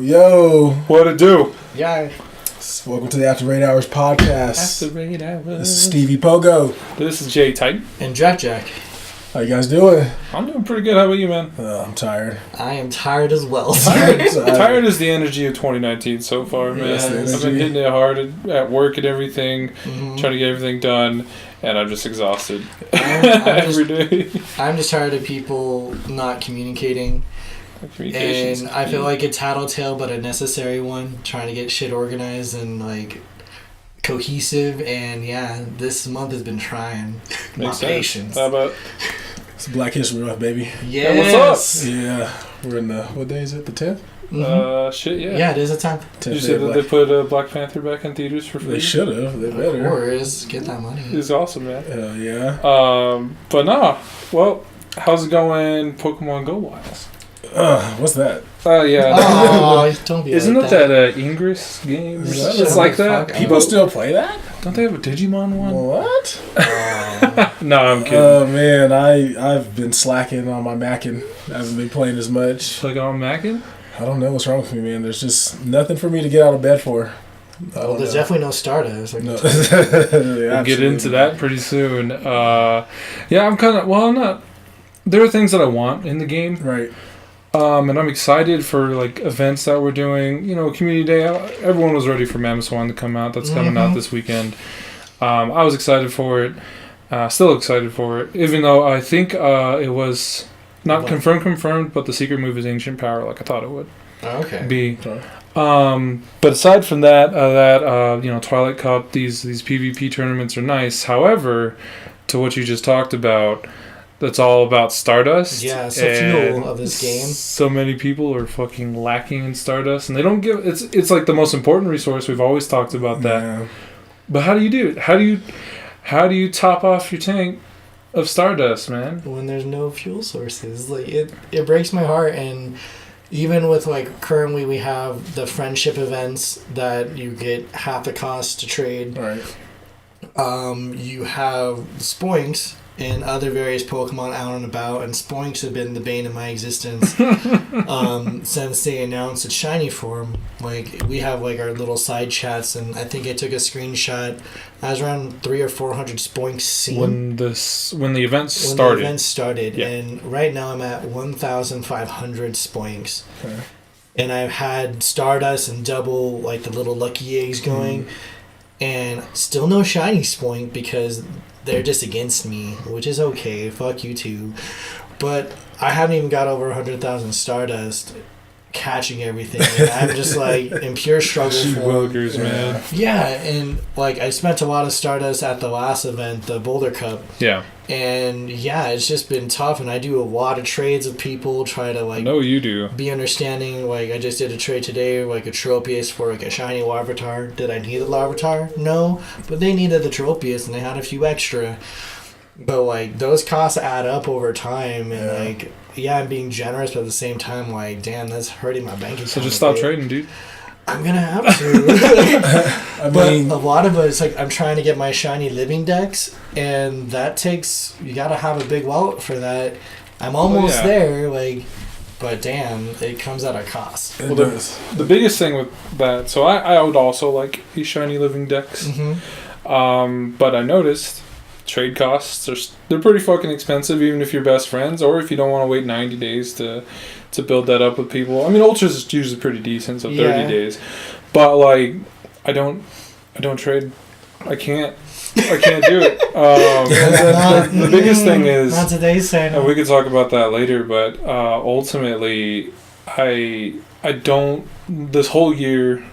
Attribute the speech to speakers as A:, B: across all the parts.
A: Yo.
B: What it do?
C: Yeah.
A: Welcome to the After 8 Hours podcast.
B: After 8 hours.
A: This is Stevie Pogo.
B: This is Jay Titan.
C: And Jack.
A: How you guys doing?
B: I'm doing pretty good. How about you, man?
A: I'm tired.
C: I am tired as well.
B: Tired is the energy of 2019 so far, man.
A: Yes,
B: I've been hitting it hard at work and everything, trying to get everything done, and I'm just exhausted every day.
C: I'm just tired of people not communicating. And I feel like a tattletale, but a necessary one, trying to get shit organized and like cohesive. And yeah, this month has been trying. My patience.
B: How about?
A: It's Black History Month, baby.
C: Yes.
B: Hey, what's up?
A: Yeah, we're in the, what day is it? The 10th?
B: Shit, yeah.
C: Yeah, it is a 10th.
B: Did you say that they put Black Panther back in theaters for free?
A: They should have. They better.
C: Of course, get that money.
B: It's awesome, man.
A: Hell yeah.
B: But nah. Well, how's it going, Pokemon Go wise?
A: What's that?
B: Yeah.
C: Oh, don't be
B: Isn't
C: like
B: it that Ingress game? It's like that.
A: People still play that?
B: Don't they have a Digimon one?
A: What?
B: No, I'm kidding.
A: Oh man, I've been slacking on my Mackin. I haven't been playing as much.
B: Like on Mackin?
A: I don't know what's wrong with me, man. There's just nothing for me to get out of bed for.
C: Well, there's definitely no Stardust. Like
A: No.
B: We'll get into that pretty soon. Yeah, I'm kind of... Well, I'm not... There are things that I want in the game.
A: Right.
B: And I'm excited for like events that we're doing. You know, Community Day. Everyone was ready for Mammoth Swan to come out. That's coming out this weekend. I was excited for it. Still excited for it. Even though I think it was not confirmed, but the secret move is Ancient Power, like I thought it would.
C: Okay.
B: Be. But aside from that, you know, Twilight Cup, these PvP tournaments are nice. However, to what you just talked about. That's all about Stardust.
C: Yeah, it's the fuel of this game.
B: So many people are fucking lacking in Stardust, and they don't give it's like the most important resource. We've always talked about that. Yeah. But how do you do it? How do you top off your tank of Stardust, man?
C: When there's no fuel sources, like it breaks my heart. And even with like currently we have the friendship events that you get half the cost to trade.
A: Right.
C: You have Spoinks and other various Pokemon out and about, and Spoinks have been the bane of my existence since they announced its shiny form. Like, we have like our little side chats, and I think I took a screenshot. I was around 300 or 400 Spoinks seen
B: when the event started.
C: When the event started,
B: yeah.
C: And right now I'm at 1,500 Spoinks.
A: Okay.
C: And I've had Stardust and double like the little lucky eggs going, and still no shiny Spoink because they're just against me, which is okay. Fuck you too. But I haven't even got over 100,000 Stardust catching everything. And I'm just like in pure struggle for
B: Wilkers, man.
C: Yeah, and like I spent a lot of Stardust at the last event, the Boulder Cup.
B: Yeah. And
C: yeah, it's just been tough, and I do a lot of trades with people, try to like...
B: No, you do.
C: ...be understanding. Like, I just did a trade today, like a Tropius for like a shiny Larvitar. Did I need a Larvitar? No, but they needed the Tropius, and they had a few extra. But like, those costs add up over time, and like, yeah, I'm being generous, but at the same time, like, damn, that's hurting my bank account.
B: So just stop trading, dude.
C: I'm gonna have to. But a lot of it is like I'm trying to get my shiny living decks, and that takes, you gotta have a big wallet for that. I'm almost there, like, but damn, it comes at a cost.
B: Well, the biggest thing with that, so I would also like these shiny living decks, but I noticed trade costs they're pretty fucking expensive, even if you're best friends, or if you don't want to wait 90 days to build that up with people. I mean, Ultras is usually pretty decent, so 30 days. But like, I don't trade. I can't do it. The biggest thing is
C: not today's saying.
B: And we could talk about that later. But ultimately, I don't. This whole year,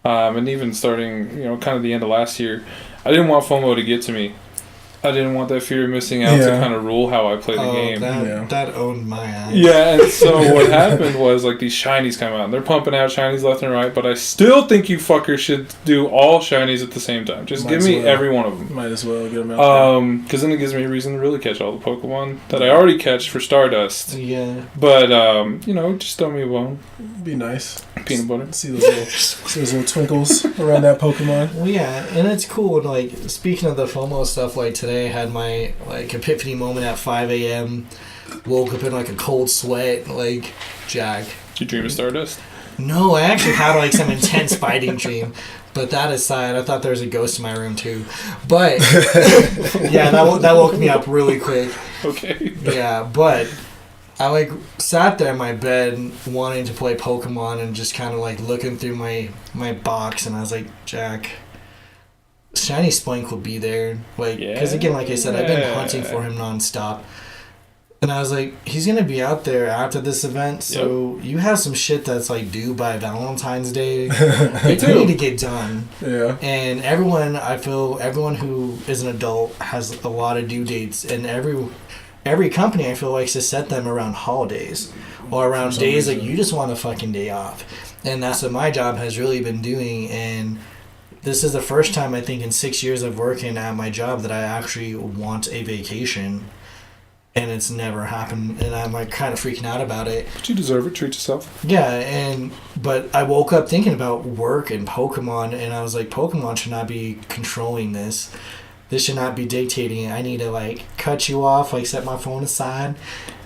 B: and even starting, kind of the end of last year, I didn't want FOMO to get to me. I didn't want that fear of missing out to kind of rule how I play the game.
C: That owned my ass.
B: Yeah, and so what happened was, like, these shinies come out, and they're pumping out shinies left and right, but I still think you fuckers should do all shinies at the same time. Just give me every one of them.
A: Might as well get them out.
B: Because then it gives me a reason to really catch all the Pokemon that I already catch for Stardust.
C: Yeah.
B: But, just throw me a bone.
A: Be nice.
B: Peanut butter.
A: See those little twinkles around that Pokemon.
C: Well, yeah, and it's cool. Like, speaking of the FOMO stuff, like today I had my like epiphany moment at 5 a.m. Woke up in like a cold sweat, like, Jack.
B: Did you dream of Stardust?
C: No, I actually had like some intense fighting dream. But that aside, I thought there was a ghost in my room too. But yeah, that woke me up really quick.
B: Okay.
C: Yeah, but I like sat there in my bed wanting to play Pokemon and just kind of like looking through my box, and I was like, Jack, Shiny Spoink will be there. Like, because again, like I said, I've been hunting for him nonstop. And I was like, he's going to be out there after this event, so you have some shit that's like due by Valentine's Day. You need to get done.
A: Yeah.
C: And I feel everyone who is an adult has a lot of due dates, and every company I feel likes to set them around holidays or around days like you just want a fucking day off. And that's what my job has really been doing. And this is the first time I think in 6 years of working at my job that I actually want a vacation. And it's never happened, and I'm like kind of freaking out about it.
B: But you deserve it. Treat yourself.
C: Yeah, but I woke up thinking about work and Pokemon, and I was like, Pokemon should not be controlling this. This should not be dictating it. I need to like cut you off, like set my phone aside,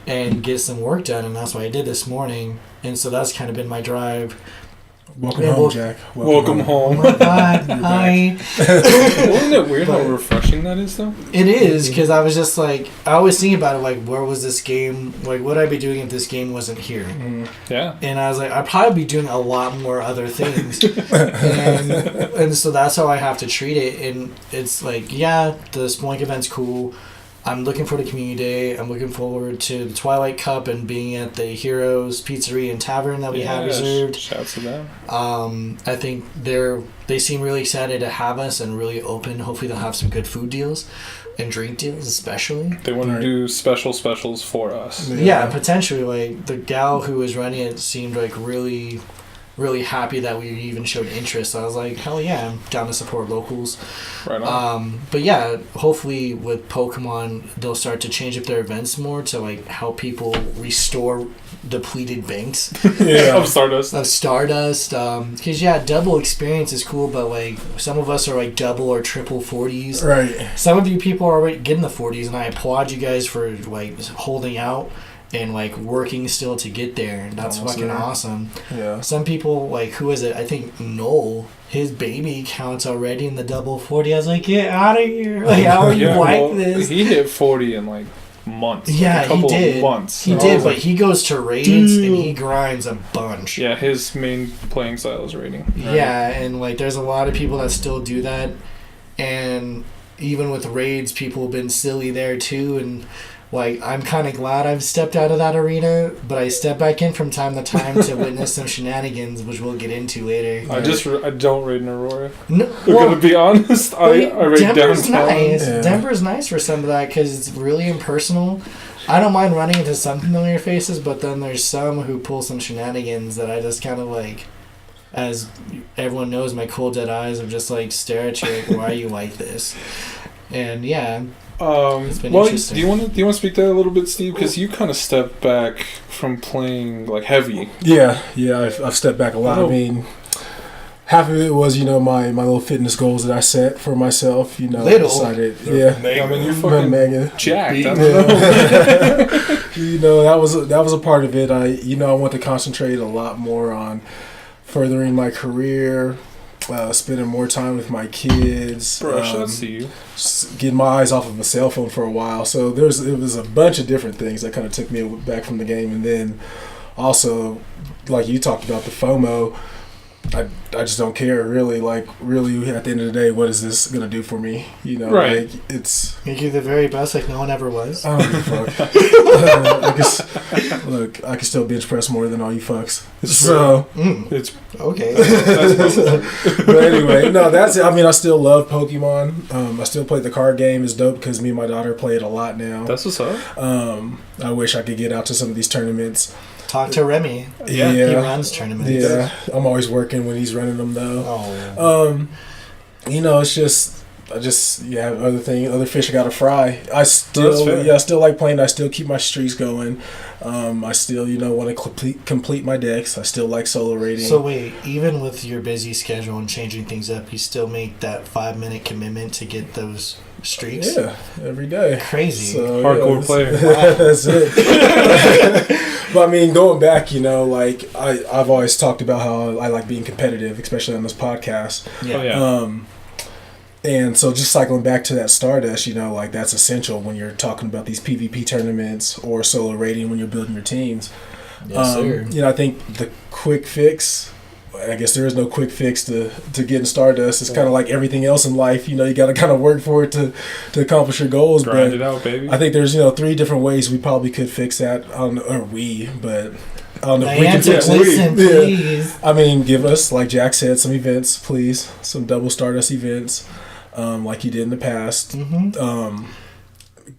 C: and get some work done. And that's what I did this morning. And so that's kind of been my drive.
A: Welcome home, Jack.
B: Welcome home.
C: Oh my God. Hi.
B: Wasn't it weird how refreshing that is, though?
C: It is, because I was just like, I always think about it, like, where was this game? Like, what would I be doing if this game wasn't here?
B: Yeah.
C: And I was like, I'd probably be doing a lot more other things. and so that's how I have to treat it. And it's like, yeah, the Spoink event's cool. I'm looking for the community day. I'm looking forward to the Twilight Cup and being at the Heroes Pizzeria and Tavern that we have reserved.
B: Shouts to them.
C: I think they seem really excited to have us and really open. Hopefully they'll have some good food deals and drink deals especially.
B: They want to do specials for us.
C: Yeah, potentially. Like the gal who was running it seemed like really happy that we even showed interest. So I was like, hell yeah, I'm down to support locals.
B: Right on.
C: But yeah, hopefully with Pokemon, they'll start to change up their events more to like help people restore depleted banks.
B: Of Stardust.
C: Because yeah, double experience is cool, but like some of us are like double or triple 40s.
A: Right.
C: Some of you people are already getting the 40s, and I applaud you guys for like holding out and like working still to get there, and that's fucking awesome.
A: Yeah.
C: Some people, like, who is it? I think Noel, his baby counts already in the double 40. I was like, get out of here! Like, how are you this?
B: He hit 40 in like months.
C: Yeah,
B: like a couple
C: he did.
B: Of months.
C: He did, but he goes to raids and he grinds a bunch.
B: Yeah, his main playing style is raiding. Right?
C: Yeah, and like, there's a lot of people that still do that, and even with raids, people have been silly there too, and like, I'm kind of glad I've stepped out of that arena, but I step back in from time to time to witness some shenanigans, which we'll get into later.
B: I don't raid in Aurora.
C: No,
B: I'm gonna be honest. I raid
C: Denver's
B: downtown.
C: nice.
A: Yeah.
C: Denver's nice for some of that because it's really impersonal. I don't mind running into some familiar faces, but then there's some who pull some shenanigans that I just kind of like, as everyone knows, my cold dead eyes are just like stare at you like, why are you like this? And yeah. It's been interesting.
B: Do you want to speak to that a little bit, Steve? Because you kind of stepped back from playing like heavy.
A: Yeah. I've stepped back a lot. I mean, half of it was my little fitness goals that I set for myself. I decided,
B: I mean, you're fucking jacked.
A: that was a part of it. I want to concentrate a lot more on furthering my career. Spending more time with my kids.
B: Bro, I see you.
A: Getting my eyes off of a cell phone for a while. So it was a bunch of different things that kind of took me back from the game. And then also, like you talked about, the FOMO, I just don't care really. Like, really, at the end of the day, what is this going to do for me?
B: Right.
A: Like, it's...
C: Make you the very best like no one ever was.
A: I don't give a fuck. I can still bench press more than all you fucks. So...
B: It's...
C: Okay.
A: But anyway, no, that's it. I mean, I still love Pokemon. I still play the card game. It's dope because me and my daughter play it a lot now.
B: That's what's up.
A: I wish I could get out to some of these tournaments.
C: Talk to Remy.
A: Yeah.
C: He runs tournaments.
A: Yeah. I'm always working when he's running them, though.
C: Oh.
A: It's just... other fish I gotta fry. I still like playing. I still keep my streaks going. I still, want to complete my decks. I still like solo raiding.
C: So wait, even with your busy schedule and changing things up, you still make that 5-minute commitment to get those streaks?
A: Yeah, every day.
C: Crazy.
B: Hardcore player.
C: Wow.
A: That's it. But I mean, going back, like I've always talked about how I like being competitive, especially on this podcast.
C: Yeah.
B: Oh, yeah.
A: And so just cycling back to that Stardust, like that's essential when you're talking about these PvP tournaments or solo rating when you're building your teams.
C: Yes, sir.
A: I think the quick fix, I guess there is no quick fix to getting Stardust. It's kind of like everything else in life. You got to kind of work for it to accomplish your goals.
B: Grind it out, baby.
A: I think there's 3 different ways we probably could fix that. I don't know, but I don't know if we can fix
C: it. Please.
A: Yeah. I mean, give us, like Jack said, some events, please. Some double Stardust events, like you did in the past.
C: Mm-hmm.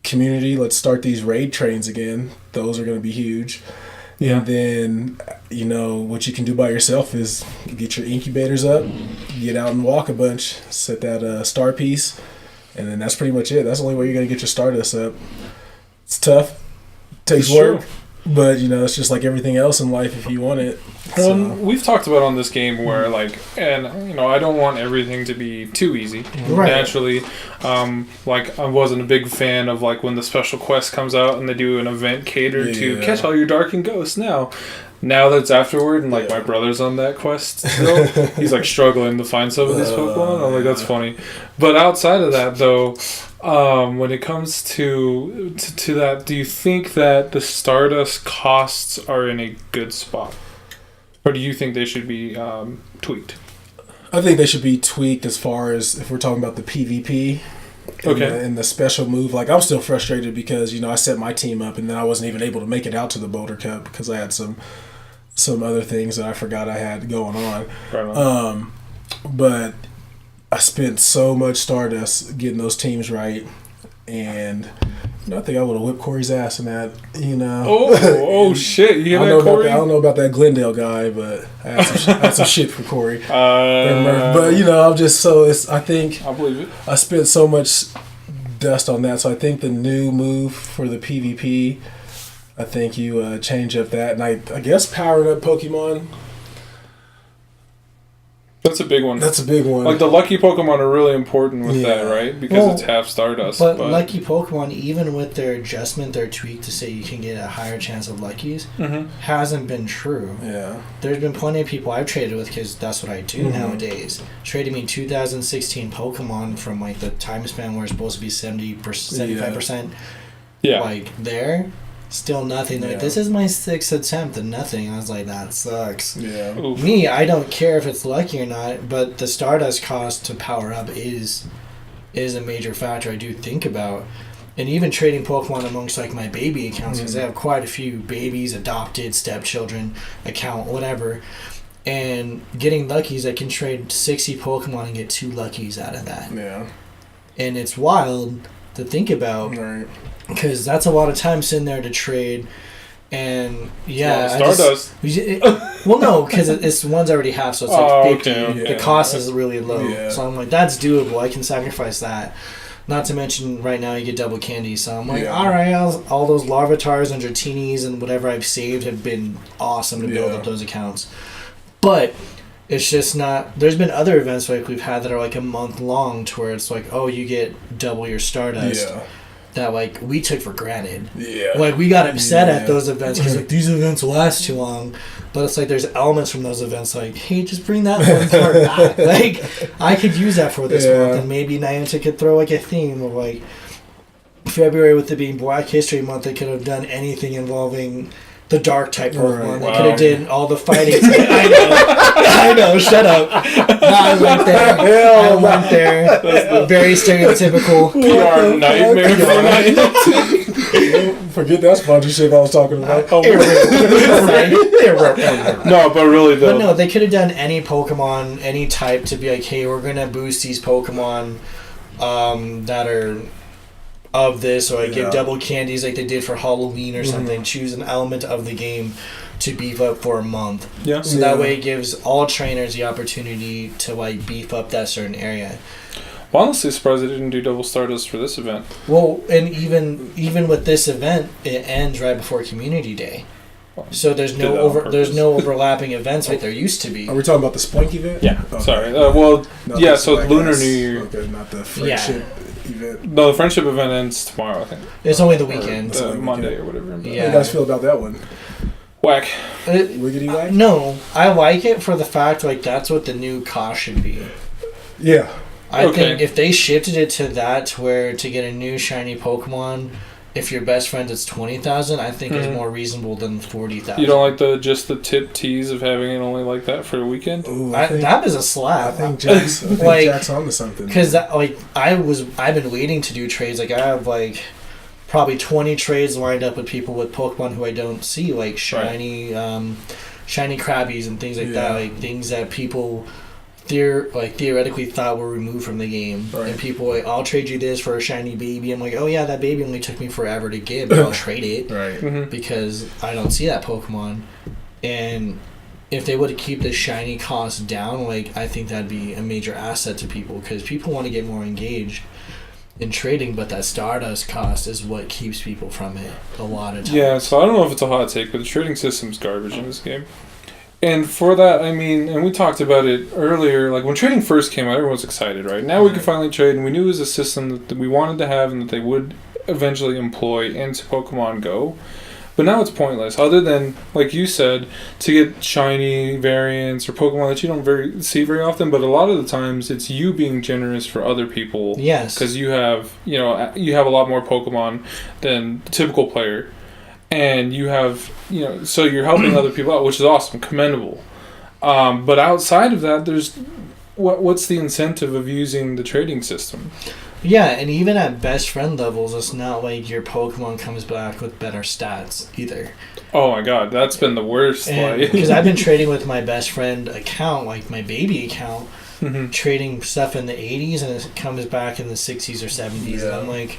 A: Community, let's start these raid trains again. Those are going to be huge.
B: Yeah.
A: And then, what you can do by yourself is get your incubators up, get out and walk a bunch, set that star piece, and then that's pretty much it. That's the only way you're going to get your Stardust up. It's tough. Takes work.
B: True.
A: But, it's just like everything else in life if you want it.
B: Well, we've talked about on this game where, I don't want everything to be too easy.
C: Right.
B: Naturally. I wasn't a big fan of, when the special quest comes out and they do an event catered to catch all your Dark and Ghosts now. Now that's afterward, and, my brother's on that quest still, he's, struggling to find some of these Pokemon. I'm like, that's funny. But outside of that, though, when it comes to that, do you think that the Stardust costs are in a good spot? Or do you think they should be tweaked?
A: I think they should be tweaked as far as if we're talking about the PvP. And the special move. I'm still frustrated because, I set my team up and then I wasn't even able to make it out to the Boulder Cup because I had some other things that I forgot I had going on.
B: Right on.
A: But I spent so much Stardust getting those teams right, and I think I would have whipped Corey's ass in that.
B: Oh shit! You hear that, Corey?
A: I don't know about that Glendale guy, but I had some shit for Corey. But I'm just I think
B: I believe it.
A: I spent so much dust on that, so I think the new move for the PvP, I think you change up that, and I guess powering up Pokemon.
B: That's a big one.
A: That's a big one.
B: The lucky Pokemon are really important with that, right? Because it's half Stardust.
C: But lucky Pokemon, even with their adjustment, their tweak to say you can get a higher chance of luckies, hasn't been true.
A: Yeah.
C: There's been plenty of people I've traded with because that's what I do nowadays. Traded me 2016 Pokemon from the time span where it's supposed to be 75%.
B: Yeah.
C: There. Still nothing. This is my 6th attempt and nothing. I was like, that sucks.
A: Yeah.
B: Oof.
C: Me, I don't care if it's lucky or not, but the Stardust cost to power up is a major factor I do think about. And even trading Pokemon amongst my baby accounts, because I have quite a few babies, adopted, stepchildren, account, whatever. And getting luckies, I can trade 60 Pokemon and get 2 luckies out of that.
A: Yeah.
C: And it's wild to think about.
A: Right.
C: Because that's a lot of time sitting there to trade, and
B: Stardust.
C: Well, no, because it's one's already half, so it's 50.
B: Okay.
C: The cost is really low,
A: Yeah.
C: so I'm like, that's doable. I can sacrifice that. Not to mention, right now you get double candy, so I'm like, all right, all those Larvatars and Dratini's and whatever I've saved have been awesome to build up those accounts, but. It's just not... There's been other events we've had that are a month long to where it's you get double your Stardust.
A: Yeah.
C: That we took for granted.
A: Yeah.
C: We got upset at those events because these events last too long. But it's there's elements from those events hey, just bring that one part back. I could use that for this month, and maybe Niantic could throw a theme of February with it being Black History Month. They could have done anything involving the dark type Pokemon. They could have did all the fighting. I know. Shut up. No, I went there. Very stereotypical.
B: PR nightmare for Niantic.
A: Forget that sponsorship I was talking about.
B: No, but really though.
C: But no, they could have done any Pokemon, any type to be hey, we're gonna boost these Pokemon that are of this, or give double candies like they did for Halloween or something. Choose an element of the game to beef up for a month.
B: Yeah.
C: So that way it gives all trainers the opportunity to beef up that certain area.
B: Well, honestly, surprised they didn't do double Stardust for this event.
C: Well, and even with this event, it ends right before Community Day. So there's no overlapping events like there used to be.
A: Are we talking about the Spoink event?
B: Yeah.
A: Okay.
B: Sorry. So Lunar New Year.
A: Okay, not the friendship event.
B: No, the friendship event ends tomorrow, I think.
C: It's only the weekend.
B: Monday or whatever.
A: How do you guys feel about that one?
B: Whack.
A: Wiggity whack?
C: No, I like it for the fact like that's what the new cost should be.
A: Yeah.
C: I think if they shifted it to that, to where to get a new shiny Pokemon, if your best friend it's 20,000, I think is more reasonable than 40,000.
B: You don't like the tip tease of having it only like that for a weekend?
A: Ooh,
C: that is a slap.
A: I think Jack's onto something.
C: Because I've been waiting to do trades. Like I have like probably 20 trades lined up with people with Pokemon who I don't see, like shiny, shiny Krabbies and things like that, like things that people theoretically thought were removed from the game. Right. And people like, I'll trade you this for a shiny baby. I'm like, oh yeah, that baby only took me forever to get, but I'll trade it because I don't see that Pokemon. And if they would keep the shiny cost down, like I think that'd be a major asset to people because people want to get more engaged in trading, but that Stardust cost is what keeps people from it a lot of times.
B: Yeah, so I don't know if it's a hot take, but the trading system's garbage in this game. And for that, I mean, and we talked about it earlier, like when trading first came out, everyone was excited, right? Now we can finally trade, and we knew it was a system that we wanted to have and that they would eventually employ into Pokemon Go. But now it's pointless, other than, like you said, to get shiny variants or Pokemon that you don't see very often, but a lot of the times it's you being generous for other people.
C: Yes.
B: Because you have a lot more Pokemon than the typical player. And you have, so you're helping other people out, which is awesome, commendable. But outside of that, there's what's the incentive of using the trading system?
C: Yeah, and even at best friend levels, it's not like your Pokemon comes back with better stats either.
B: Oh my god, that's been the worst.
C: Because I've been trading with my best friend account, like my baby account, trading stuff in the 80s, and it comes back in the 60s or 70s. And I'm like,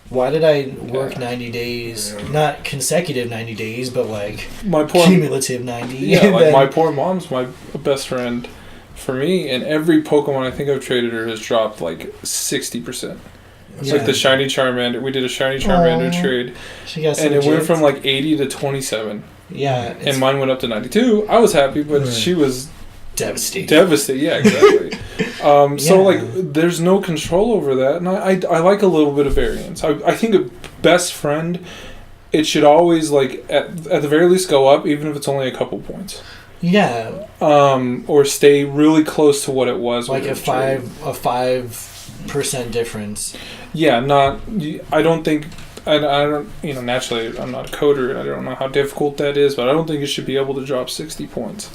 C: why did I work 90 days? Yeah. Not consecutive 90 days, but like cumulative 90.
B: Yeah, like my poor mom's my best friend for me, and every Pokemon I think I've traded her has dropped like 60%. It's like the shiny Charmander. We did a shiny Charmander trade, and it went from like 80 to 27.
C: Yeah.
B: And mine went up to 92. I was happy, but she was
C: devastated.
B: Yeah, exactly. So like, there's no control over that, and I like a little bit of variance. I think a best friend, it should always like at the very least go up, even if it's only a couple points.
C: Yeah.
B: Or stay really close to what it was.
C: Like a 5% difference.
B: Yeah, I don't think. I don't, naturally I'm not a coder. I don't know how difficult that is, but I don't think it should be able to drop 60 points.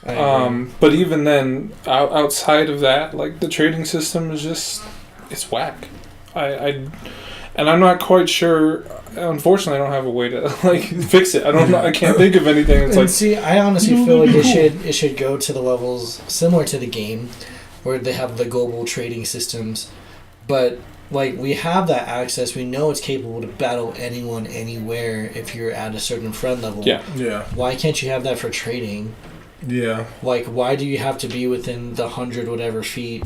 B: But even then, outside of that, like the trading system is just, it's whack. And I'm not quite sure. Unfortunately, I don't have a way to like fix it. I don't know. I can't think of anything. It's like,
C: see, I honestly feel like it should go to the levels similar to the game, where they have the global trading systems, but like we have that access. We know it's capable to battle anyone, anywhere if you're at a certain friend level.
B: Yeah.
C: Why can't you have that for trading?
A: Yeah.
C: Like, why do you have to be within the 100 whatever feet,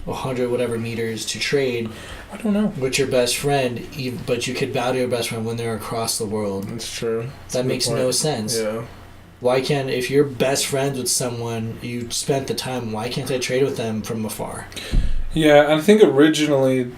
C: 100 whatever meters to trade?
B: I don't know.
C: With your best friend, but you could battle your best friend when they're across the world.
A: That's true.
C: That makes no sense.
A: Yeah.
C: Why can't, if you're best friends with someone, you spent the time, why can't I trade with them from afar?
B: Yeah, I think originally,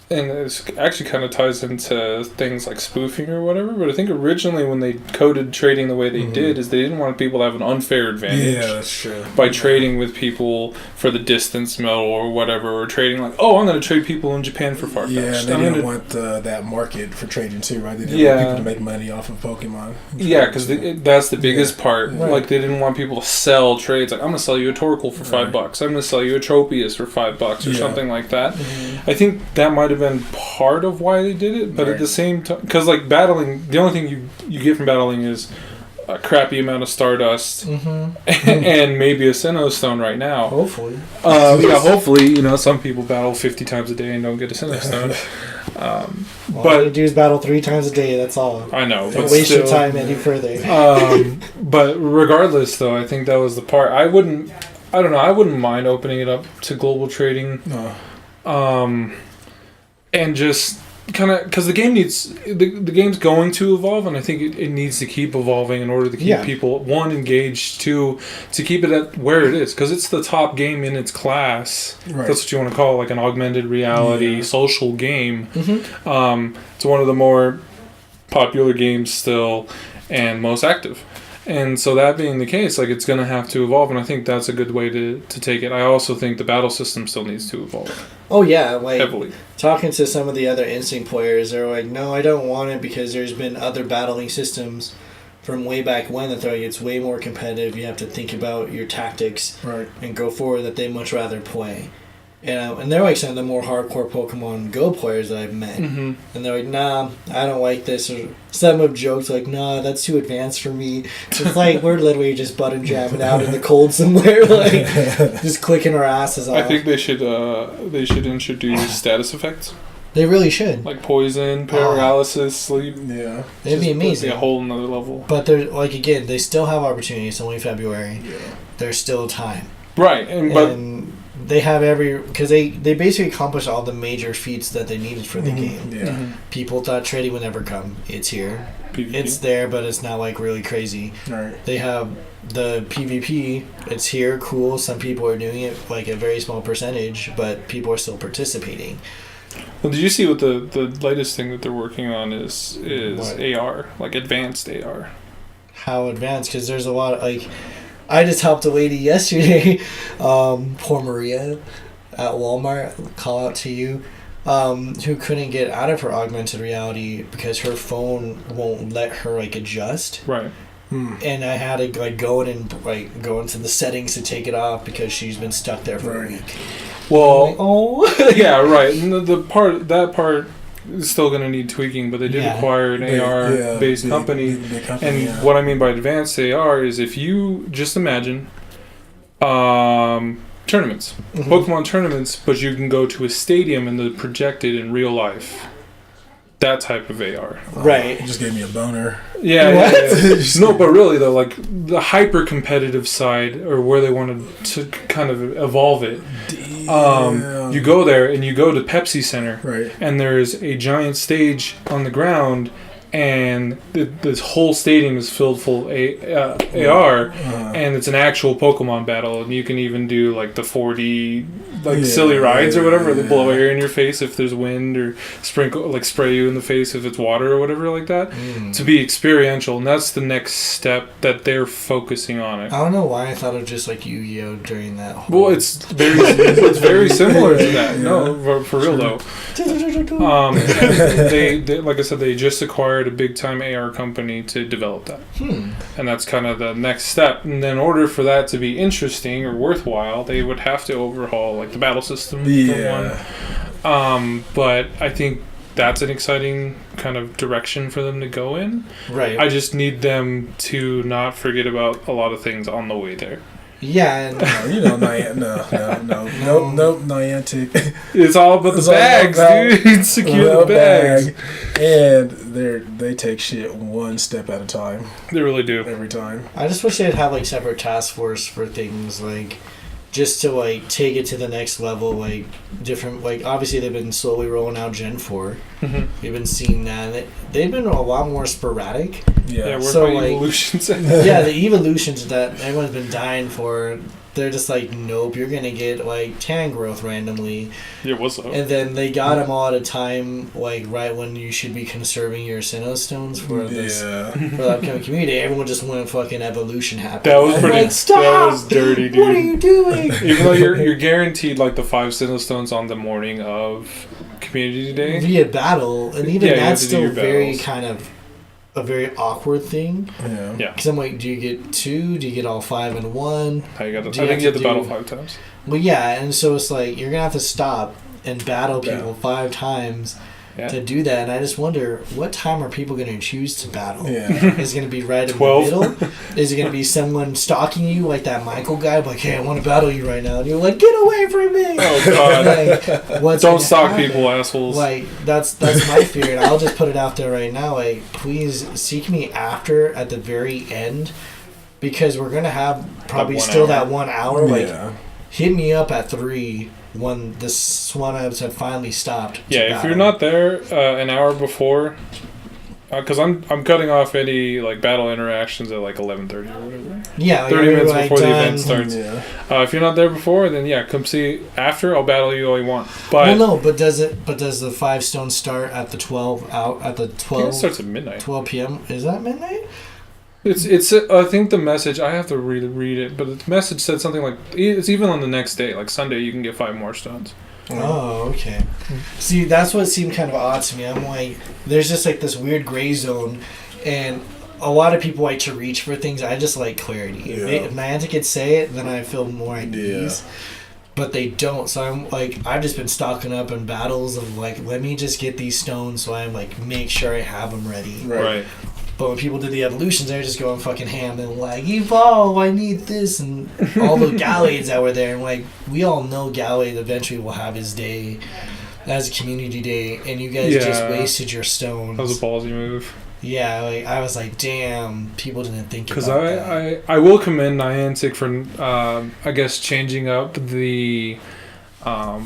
B: and this actually kind of ties into things like spoofing or whatever, but I think originally when they coded trading the way they did is they didn't want people to have an unfair advantage.
A: Yeah, that's true.
B: By trading with people for the distance medal or whatever, or trading like, oh, I'm going to trade people in Japan for Farfetch'd.
A: Yeah, and they didn't want that market for trading too, right? They didn't want people to make money off of Pokemon.
B: Yeah, because that's the biggest part. Right. Like, they didn't want people to sell trades. Like, I'm going to sell you a Torkoal for $5. I'm going to sell you a Tropius for $5 or something like that. I think that might have been part of why they did it, but at the same time, because like battling, the only thing you get from battling is a crappy amount of Stardust and maybe a Sinnoh Stone right now.
C: Hopefully.
B: Hopefully, some people battle 50 times a day and don't get a Sinnoh Stone.
C: But all you do is battle 3 times a day, that's all.
B: I know.
C: Don't waste your time any further.
B: But regardless, though, I think that was the part. I wouldn't mind opening it up to global trading. And just kind of, because the game needs, the game's going to evolve, and I think it needs to keep evolving in order to keep people, one, engaged, two, to keep it at where it is, because it's the top game in its class. Right. That's what you want to call it, like an augmented reality social game. It's one of the more popular games still, and most active. And so that being the case, like, it's going to have to evolve, and I think that's a good way to take it. I also think the battle system still needs to evolve.
C: Oh, yeah. Like,
B: heavily.
C: Talking to some of the other Instinct players, they're like, no, I don't want it because there's been other battling systems from way back when that they're like, it's way more competitive. You have to think about your tactics and go forward that they much rather play. And they're like some of the more hardcore Pokemon Go players that I've met. Mm-hmm. And they're like, nah, I don't like this. Or some have joked like, nah, that's too advanced for me. It's like we're literally just button jamming out in the cold somewhere, like just clicking our asses off.
B: I think they should introduce status effects.
C: They really should.
B: Like poison, paralysis, sleep.
A: Yeah.
C: It'd be amazing.
B: A whole nother level.
C: But they're like, again, they still have opportunity. It's only February. Yeah. There's still time.
B: Right. And
C: they have because they basically accomplished all the major feats that they needed for the game.
A: Yeah. Mm-hmm.
C: People thought trading would never come. It's here.
B: PvP.
C: It's there, but it's not like really crazy.
A: Right.
C: They have the PvP. It's here. Cool. Some people are doing it, like a very small percentage, but people are still participating.
B: Well, did you see what the latest thing that they're working on is what? AR, like advanced AR? How
C: advanced? Because there's a lot of, like, I just helped a lady yesterday, poor Maria, at Walmart, call out to you, who couldn't get out of her augmented reality because her phone won't let her, like, adjust.
B: Right.
C: And I had to, like, go into the settings to take it off because she's been stuck there for a week.
B: Well, yeah, right. And that part is still going to need tweaking, but they did acquire an AR-based company. And what I mean by advanced AR is if you just imagine tournaments, Pokemon tournaments, but you can go to a stadium and they're projected in real life. That type of AR.
C: Right.
A: Just gave me a boner.
B: Yeah. No, but really, though, like, the hyper-competitive side, or where they wanted to kind of evolve it, you go there, and you go to Pepsi Center,
A: right,
B: and there's a giant stage on the ground, and this whole stadium is filled full of AR, and it's an actual Pokemon battle, and you can even do, like, the 4D, like, silly rides or whatever, they blow air in your face if there's wind, or spray you in the face if it's water or whatever like that, to be experiential, and that's the next step that they're focusing on it.
C: I don't know why I thought of just, like, Yu-Gi-Oh! During that whole...
B: Well, it's very similar to that. No, for real, though. They, like I said, they just acquired a big-time AR company to develop that. And that's kind of the next step. And then in order for that to be interesting or worthwhile, they would have to overhaul, like, the battle system for one. But I think that's an exciting kind of direction for them to go in.
C: Right.
B: I just need them to not forget about a lot of things on the way there.
C: Yeah, and
A: Niantic.
B: It's all about the bags, dude. Secure the bags.
A: And they take shit one step at a time.
B: They really do.
A: Every time.
C: I just wish they'd have, like, separate task force for things, like, just to, like, take it to the next level, like, different, like, obviously they've been slowly rolling out Gen 4. We've been seeing that. They've been a lot more sporadic.
B: Yeah,
C: so,
B: like, evolutions.
C: The evolutions that everyone's been dying for, they're just like, nope, you're going to get, like, Tangrowth randomly.
B: Yeah, what's up?
C: And then they got them all at a time, like, right when you should be conserving your Sinnoh Stones for the upcoming community. Everyone just wanted fucking evolution happen.
B: That was pretty...
C: Like, stop!
B: That was dirty, dude.
C: What are you doing?
B: Even though you're guaranteed, like, the 5 Sinnoh Stones on the morning of Community Day.
C: Via battle. And even that's still very kind of a very awkward thing.
B: Yeah.
C: Because I'm like, do you get 2? Do you get all 5 in 1?
B: I think you get the battle 5 times.
C: Well, yeah, and so it's like, you're going to have to stop and battle people 5 times to do that. And I just wonder, what time are people going to choose to battle?
A: Yeah.
C: Is it going to be right
B: 12?
C: in the middle? Is it going to be someone stalking you, like that Michael guy? Like, hey, I want to battle you right now. And you're like, get away from me!
B: Oh, God. Don't stalk people, assholes.
C: Like, that's my fear. And I'll just put it out there right now. Like, please seek me at the very end. Because we're going to have probably still that 1 hour. Like, hit me up at 3 when this Swan episode finally stopped.
B: Yeah, if you're not there an hour before, because I'm cutting off any, like, battle interactions at, like, 11:30 or whatever.
C: Yeah,
B: 30 minutes before the event starts.
A: Yeah.
B: If you're not there before, then come see after. I'll battle you all you want. But
C: but does the 5 stones start at the 12 out at the 12?
B: It starts at midnight.
C: 12 p.m. Is that midnight?
B: It's. I think the message. I have to read it, but the message said something like it's even on the next day, like Sunday, you can get 5 more stones.
C: Oh, okay. See, that's what seemed kind of odd to me. I'm like, there's just like this weird gray zone, and a lot of people like to reach for things. I just like clarity. If Niantic could say it, then I feel more at ease. But they don't, so I'm like, I've just been stocking up in battles of like, let me just get these stones so I'm like, make sure I have them ready.
B: Right.
C: But when people did the evolutions, they're just going fucking ham and like, evolve, I need this, and all the Gallades that were there. And like, we all know Gallade eventually will have his day as a community day, and you guys just wasted your stones.
B: That was a ballsy move.
C: Yeah, like, I was like, damn, people didn't think about that.
B: Because I will commend Niantic for, I guess, changing up the, I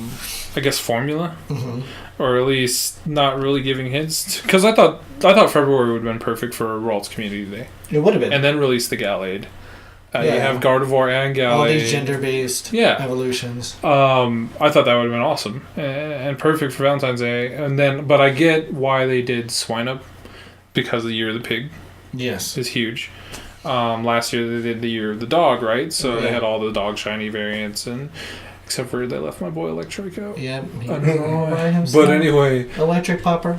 B: guess, formula. Mm-hmm. Or at least not really giving hints. Because I thought February would have been perfect for Ralt's Community Day.
C: It would have been.
B: And then release the Gallade. You have Gardevoir and Gallade.
C: All these gender-based evolutions.
B: I thought that would have been awesome. And perfect for Valentine's Day. But I get why they did Swineup. Because the Year of the Pig.
C: Yes.
B: Is huge. Last year they did the Year of the Dog, right? So they had all the dog shiny variants and... Except for they left my boy Electric out.
C: Yeah.
B: But anyway.
C: Electric Popper.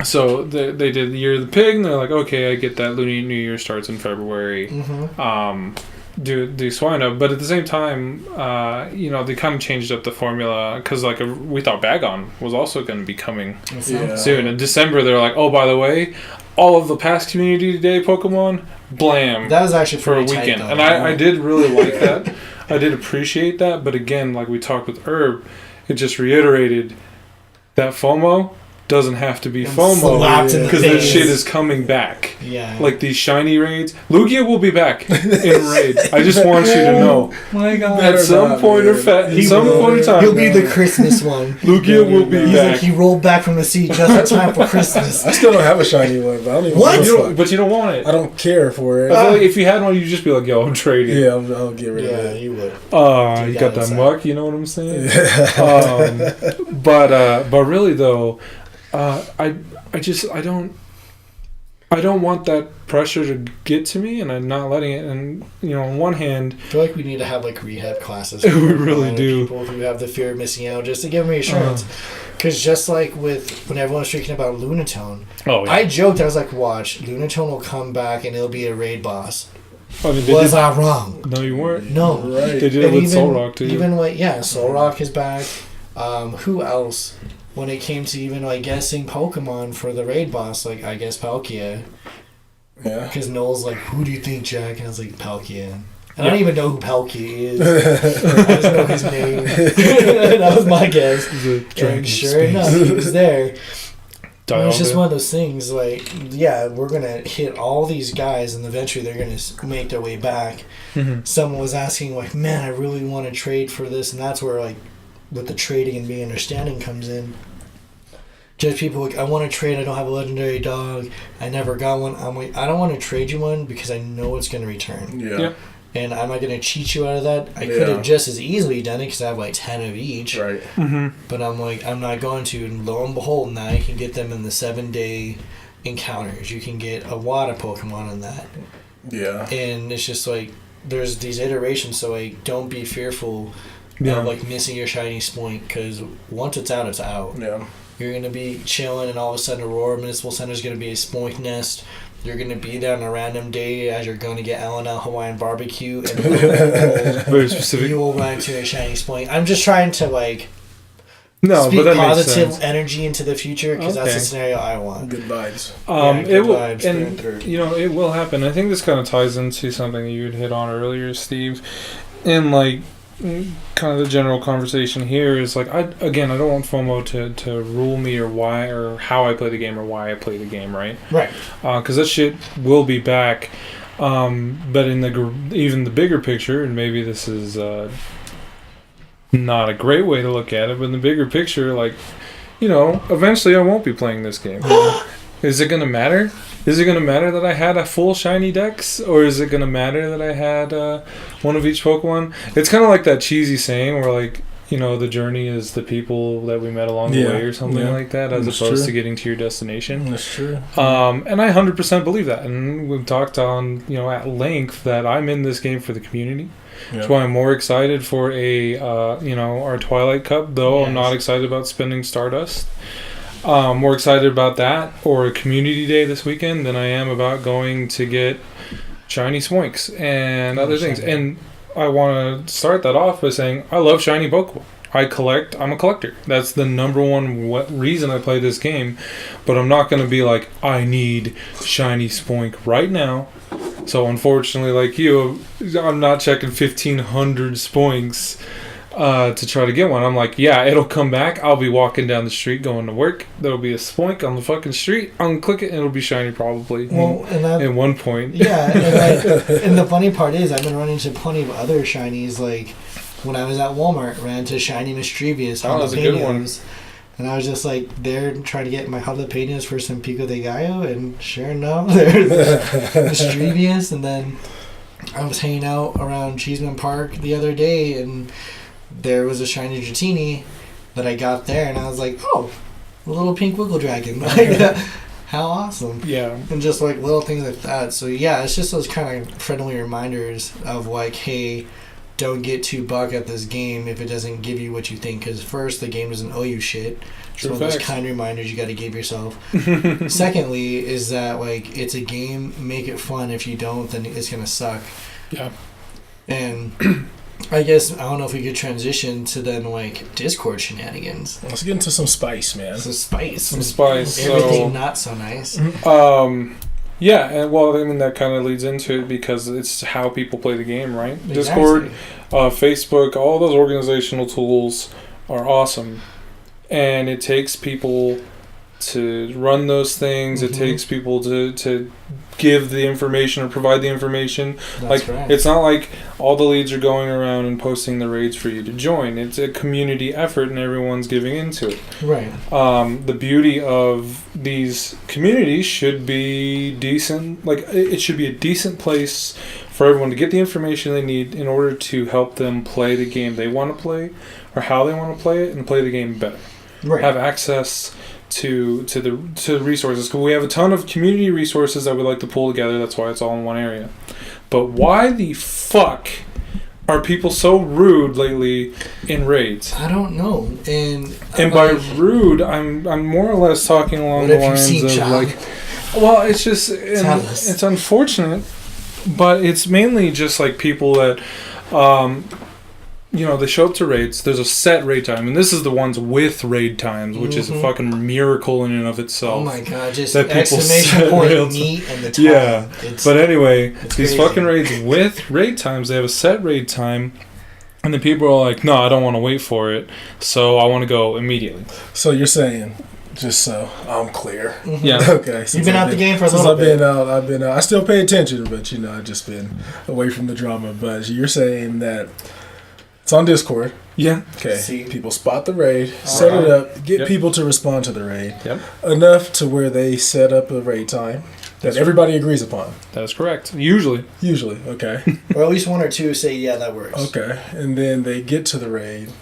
B: So they did the Year of the Pig, and they're like, okay, I get that. Lunar New Year starts in February. Mm-hmm. Do Swineup, but at the same time, they kind of changed up the formula because like we thought Bagon was also going to be coming soon. In December, they're like, oh, by the way, all of the past Community Day Pokemon, blam.
C: That was actually
B: for a weekend, and I did really like that. I did appreciate that, but again, like we talked with Herb, it just reiterated that FOMO doesn't have to be FOMO because that shit is coming back.
C: Yeah.
B: Like these shiny raids. Lugia will be back in raid. I just want you to know.
C: My God.
B: At some point in time.
C: He'll be the Christmas one.
B: Lugia will be back.
C: Like he rolled back from the sea just in time for Christmas.
A: I still don't have a shiny one, but I don't even
C: What?
B: But you don't want it.
A: I don't care for it.
B: I feel like if you had one, you'd just be like, yo, I'm trading.
A: Yeah, I'll get rid of it.
C: Yeah, you would.
B: You got that muck, you know what I'm saying? But really though, I don't want that pressure to get to me, and I'm not letting it. And on one hand,
C: I feel like we need to have like rehab classes.
B: We really do.
C: People who have the fear of missing out, just to give them reassurance. Because just like when everyone was speaking about Lunatone, I joked. I was like, "Watch, Lunatone will come back, and it'll be a raid boss." Was I wrong?
B: No, you weren't.
C: No,
A: right.
B: They did it with Solrock too.
C: Even Solrock is back. Who else? When it came to even like guessing Pokemon for the raid boss, like I guess Palkia.
A: Yeah.
C: Because Noel's like, "Who do you think, Jack?" And I was like, "Palkia." And I don't even know who Palkia is. I just know his name. That was my guess. And sure enough, he was there. It's just one of those things. Like, we're gonna hit all these guys, and eventually they're gonna make their way back. Mm-hmm. Someone was asking, like, "Man, I really want to trade for this," and that's where like. With the trading and being understanding comes in. Just people like, I want to trade, I don't have a legendary dog, I never got one. I'm like, I don't want to trade you one because I know it's going to return.
A: Yeah.
C: And am I going to cheat you out of that? I could have just as easily done it because I have like 10 of each.
A: Right.
B: Mm-hmm.
C: But I'm like, I'm not going to. And lo and behold, now you can get them in the 7-day encounters. You can get a water Pokemon in that.
A: Yeah.
C: And it's just like, there's these iterations, so like, don't be fearful. Like missing your shiny Spoink, because once it's out, it's out.
A: Yeah.
C: You're going to be chilling, and all of a sudden Aurora Municipal Center is going to be a Spoink nest. You're going to be there on a random day as you're going to get L&L Hawaiian barbecue, and
B: very specific.
C: You will run into a shiny Spoink. I'm just trying to speak
B: but
C: positive energy into the future, because that's the scenario I want.
A: Good vibes.
B: It will, and it will happen. I think this kind of ties into something that you had hit on earlier, Steve, and like. Kind of the general conversation here is like I don't want FOMO to rule me or why or how I play the game or why I play the game, right? Because that shit will be back, but in even the bigger picture, and maybe this is not a great way to look at it, but in the bigger picture, like eventually I won't be playing this game. Is it gonna matter? Is it going to matter that I had a full shiny dex? Or is it going to matter that I had one of each Pokemon? It's kind of like that cheesy saying where, like, the journey is the people that we met along the way or something like that, as opposed to getting to your destination.
A: That's true.
B: And I 100% believe that. And we've talked on, at length that I'm in this game for the community. That's why I'm more excited for our Twilight Cup, though I'm not excited about spending Stardust. More excited about that or a community day this weekend than I am about going to get shiny Spoinks and other things. And I want to start that off by saying I love shiny Pokemon. I'm a collector. That's the number one reason I play this game. But I'm not going to be like, I need shiny Spoink right now. So unfortunately, like you, I'm not checking 1,500 Spoinks to try to get one. I'm like, yeah, it'll come back. I'll be walking down the street going to work. There'll be a Spoink on the fucking street. I'm gonna click it and it'll be shiny probably.
C: Well,
B: at one point.
C: Yeah, and the funny part is I've been running into plenty of other shinies. Like when I was at Walmart, ran into shiny Mischievous.
B: That was a good one.
C: And I was just like there trying to get my jalapenos for some Pico de Gallo, and sure enough, there's Mischievous. And then I was hanging out around Cheeseman Park the other day, and there was a shiny Dratini that I got there, and I was like, oh, a little pink Wiggle Dragon. Like, how awesome.
B: Yeah.
C: And just like little things like that. So yeah, it's just those kind of friendly reminders of like, hey, don't get too bugged at this game if it doesn't give you what you think. Because first, the game doesn't owe you shit. It's one of those kind reminders you got to give yourself. Secondly, is that like it's a game. Make it fun. If you don't, then it's gonna suck.
B: Yeah.
C: And I guess I don't know if we could transition to then like Discord shenanigans.
A: Let's get into some spice, man.
C: Some spice.
B: So,
C: Everything not so nice.
B: Yeah, and well, I mean that kind of leads into it because it's how people play the game, right?
C: Exactly.
B: Discord, Facebook, all those organizational tools are awesome, and it takes people to run those things. It takes people to give the information or provide the information.
C: That's right.
B: It's not like all the leads are going around and posting the raids for you to join. It's a community effort and everyone's giving into it.
C: Right.
B: The beauty of these communities should be decent. Like, it should be a decent place for everyone to get the information they need in order to help them play the game they want to play or how they want to play it and play the game better.
C: Right.
B: Have access to the resources, because we have a ton of community resources that we like to pull together. That's why it's all in one area. But why the fuck are people so rude lately in raids?
C: I don't know. And
B: by rude, I'm more or less talking along the lines of like, well, it's just it's unfortunate, but it's mainly just like people that they show up to raids. There's a set raid time, and this is the ones with raid times, which is a fucking miracle in and of itself.
C: Oh my god, just
B: that
C: exclamation point meet and the time.
B: Yeah, but anyway, these
C: crazy.
B: fucking raids with raid times, they have a set raid time, and then people are like, no, I don't want to wait for it, so I want to go immediately.
A: So you're saying, just so I'm clear.
B: Yeah.
A: Okay.
C: You've been out the game for a little bit.
A: I've been out. I still pay attention, but I've just been away from the drama. But you're saying that it's on Discord.
B: Yeah.
A: Okay.
C: See.
A: People spot the raid, set it up, get people to respond to the raid.
B: Yep.
A: Enough to where they set up a raid time that everybody agrees upon.
B: That is correct. Usually,
A: okay.
C: Or at least one or two say, yeah, that works.
A: Okay. And then they get to the raid,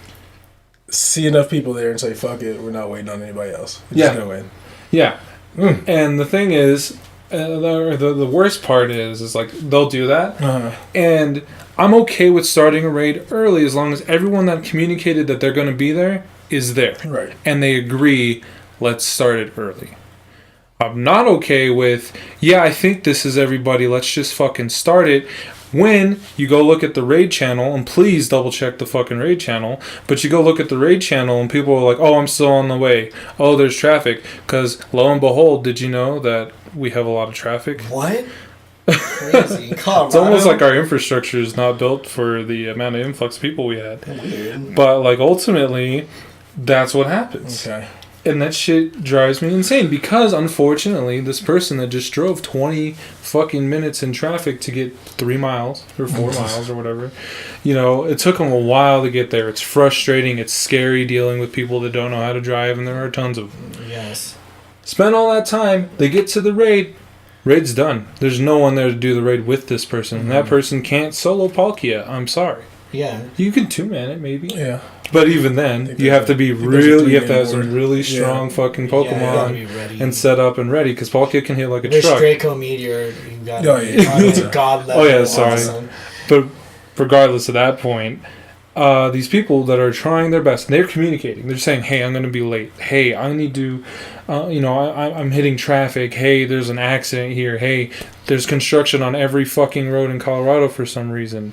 A: see enough people there and say, fuck it, we're not waiting on anybody else. We're just go in.
B: Yeah. And the thing is, the worst part is like they'll do that, and I'm okay with starting a raid early as long as everyone that communicated that they're going to be there is there.
A: Right.
B: And they agree, let's start it early. I'm not okay with, I think this is everybody, let's just fucking start it. When you go look at the raid channel, and please double check the fucking raid channel, but you go look at the raid channel and people are like, oh, I'm still on the way. Oh, there's traffic. Because lo and behold, did you know that we have a lot of traffic?
C: What? Crazy. Colorado.
B: It's almost like our infrastructure is not built for the amount of influx of people we had.
C: Weird.
B: But like ultimately, that's what happens.
A: Okay.
B: And that shit drives me insane because unfortunately, this person that just drove 20 fucking minutes in traffic to get 3 miles or 4 miles or whatever, it took them a while to get there. It's frustrating. It's scary dealing with people that don't know how to drive, and there are tons of them.
C: Yes.
B: Spend all that time. They get to the raid. Raid's done. There's no one there to do the raid with this person. And that person can't solo Palkia. I'm sorry.
C: Yeah.
B: You can 2-man it, maybe.
A: Yeah.
B: But even then, you have to be you have to have some really strong fucking Pokemon and set up and ready, because Palkia can hit like a truck.
C: Draco Meteor, you got God level.
B: Oh yeah, sorry. Awesome. But regardless of that point, these people that are trying their best, they're communicating. They're saying, "Hey, I'm going to be late. Hey, I need to, I'm hitting traffic. Hey, there's an accident here. Hey, there's construction on every fucking road in Colorado for some reason."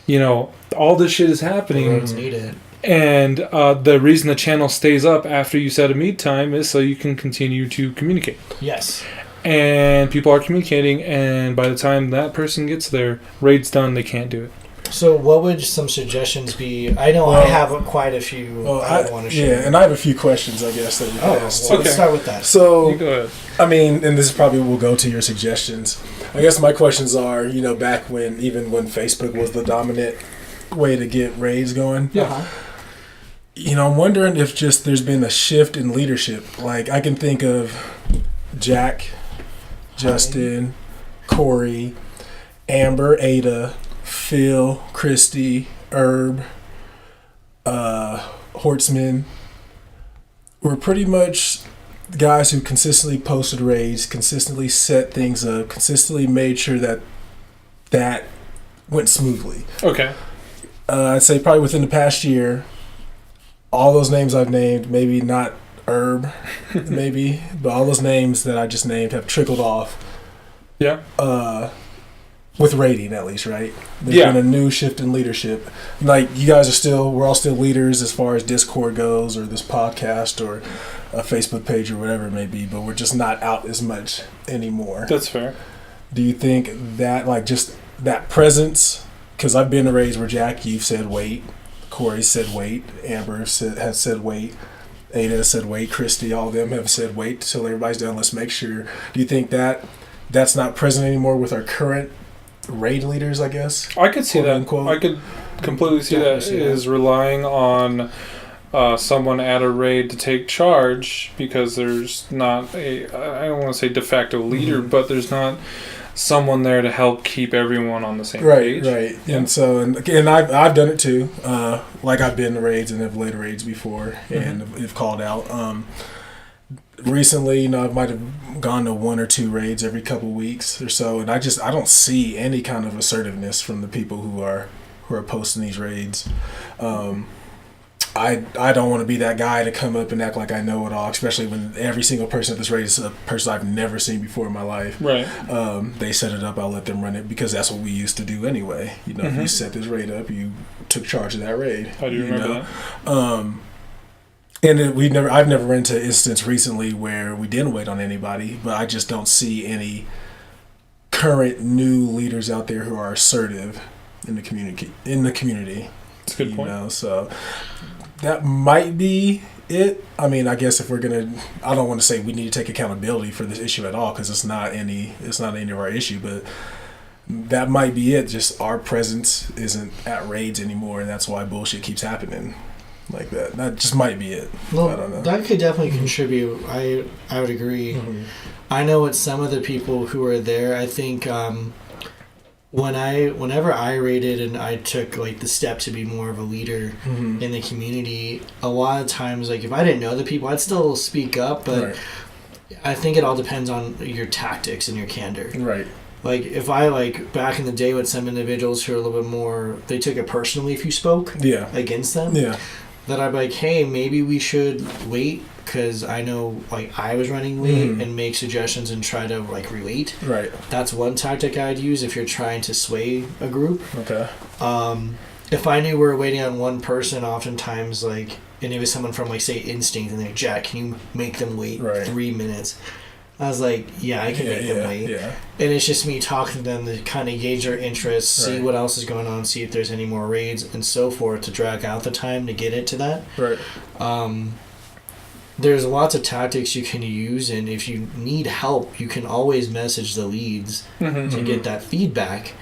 B: All this shit is happening.
C: The roads need it.
B: And the reason the channel stays up after you set a meet time is so you can continue to communicate.
C: Yes.
B: And people are communicating, and by the time that person gets their raid's done, they can't do it.
C: So what would some suggestions be? I know I have quite a few I want to share.
A: Yeah, and I have a few questions, I guess, that you can ask.
C: Well, let's start with that.
A: So,
B: you go ahead.
A: I mean, and this probably will go to your suggestions. I guess my questions are, back when Facebook was the dominant way to get raids going.
B: Yeah.
A: I'm wondering if just there's been a shift in leadership. Like, I can think of Jack, Justin, Corey, Amber, Ada, Phil, Christy, Herb, Hortzman. Were pretty much guys who consistently posted raids, consistently set things up, consistently made sure that went smoothly.
B: Okay.
A: I'd say probably within the past year, all those names I've named, maybe not Herb, maybe, but all those names that I just named have trickled off.
B: Yeah.
A: With rating, at least, right? There's been a new shift in leadership. Like, you guys we're all still leaders as far as Discord goes, or this podcast, or a Facebook page, or whatever it may be, but we're just not out as much anymore.
B: That's fair.
A: Do you think that, like, just that presence, because I've been to raids where Jack, you've said wait, Corey said wait, Amber has said wait, Ada has said wait, Christy, all of them have said wait till everybody's done, let's make sure. Do you think that's not present anymore with our current raid leaders, I guess?
B: I could see that.
A: Unquote.
B: I could completely see that is relying on someone at a raid to take charge, because there's not I don't want to say de facto leader, but there's not someone there to help keep everyone on the same page. Right.
A: Yeah. And I've done it too. Like, I've been to raids and have led raids before and have called out. Recently, I might have gone to 1 or 2 raids every couple weeks or so, and I don't see any kind of assertiveness from the people who are posting these raids. I don't want to be that guy to come up and act like I know it all, especially when every single person at this raid is a person I've never seen before in my life.
B: Right.
A: They set it up, I'll let them run it, because that's what we used to do anyway. If you set this raid up, you took charge of that raid.
B: I do remember that.
A: And I've never run into an instance recently where we didn't wait on anybody, but I just don't see any current new leaders out there who are assertive in the community.
B: That's a good point.
A: So that might be it. I mean, I guess if we're gonna, I don't want to say we need to take accountability for this issue at all, because it's not any of our issue, but that might be it. Just our presence isn't at raids anymore, and that's why bullshit keeps happening like that. That just might be it.
C: Well,
A: I don't know.
C: That could definitely contribute. I would agree. I know with some of the people who are there, I think whenever I raided and I took like the step to be more of a leader in the community, a lot of times, like, if I didn't know the people, I'd still speak up, but I think it all depends on your tactics and your candor.
A: Right.
C: Like, if I, like, back in the day with some individuals who are a little bit more, they took it personally if you spoke against them. Yeah. That I'd be like, hey, maybe we should wait, because I know, like, I was running late, and make suggestions and try to, like, relate. Right. That's one tactic I'd use if you're trying to sway a group. Okay. If I knew we were waiting on one person, oftentimes, like, and it was someone from, like, say, Instinct, and they're like, Jack, can you make them wait 3 minutes? I was like, yeah, I can make them wait. Yeah. And it's just me talking to them to kind of gauge their interests, see what else is going on, see if there's any more raids, and so forth, to drag out the time to get into that. Right. There's lots of tactics you can use, and if you need help, you can always message the leads to get that feedback.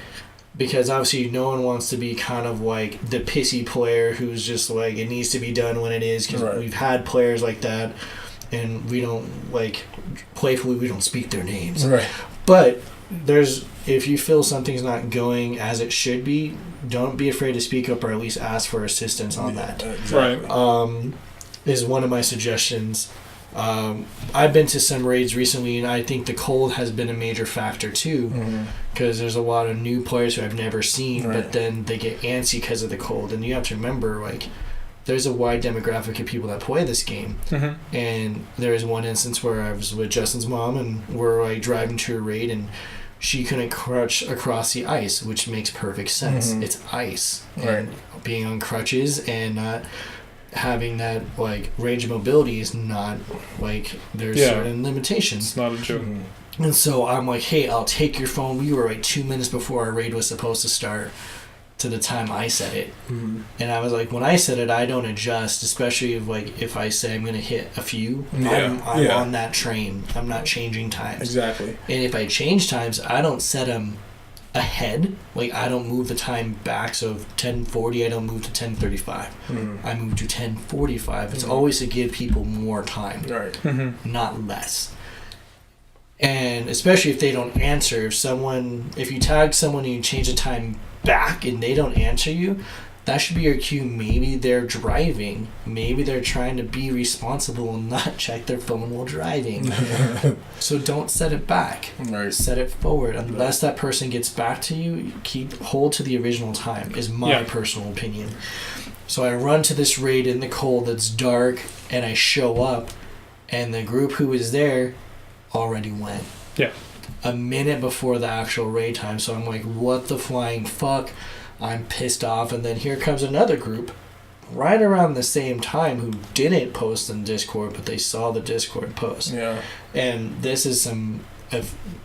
C: Because obviously no one wants to be kind of like the pissy player who's just like, it needs to be done when it is, because we've had players like that. and we don't like playfully we don't speak their names.
A: Right.
C: But if you feel something's not going as it should be, don't be afraid to speak up or at least ask for assistance on that.
B: Exactly.
C: Right. Is one of my suggestions. I've been to some raids recently, and I think the cold has been a major factor too, because there's a lot of new players who I've never seen, but then they get antsy because of the cold. And you have to remember, like, there's a wide demographic of people that play this game. And there was one instance where I was with Justin's mom, and we're like driving to a raid, and she couldn't crutch across the ice, which makes perfect sense. It's ice, and being on crutches and not having that like range of mobility is not like there's certain limitations.
B: It's not a joke.
C: And so I'm like, hey, I'll take your phone. We were like 2 minutes before our raid was supposed to start to the time I set it. And I was like, when I set it, I don't adjust, especially if I say I'm going to hit a few. I'm on that train. I'm not changing times.
A: Exactly.
C: And if I change times, I don't set them ahead. Like, I don't move the time back. So 10:40, I don't move to 10:35. I move to 10:45. It's always to give people more time, not less. And especially if they don't answer, if you tag someone and you change the time back and they don't answer you, that should be your cue. Maybe they're driving. Maybe they're trying to be responsible and not check their phone while driving. So don't set it back. Set it forward. Unless that person gets back to you, hold to the original time, is my personal opinion. So I run to this raid in the cold that's dark, and I show up, and the group who was there already went. A minute before the actual raid time. So I'm like, what the flying fuck? I'm pissed off. And then here comes another group right around the same time who didn't post in Discord, but they saw the Discord post. And this is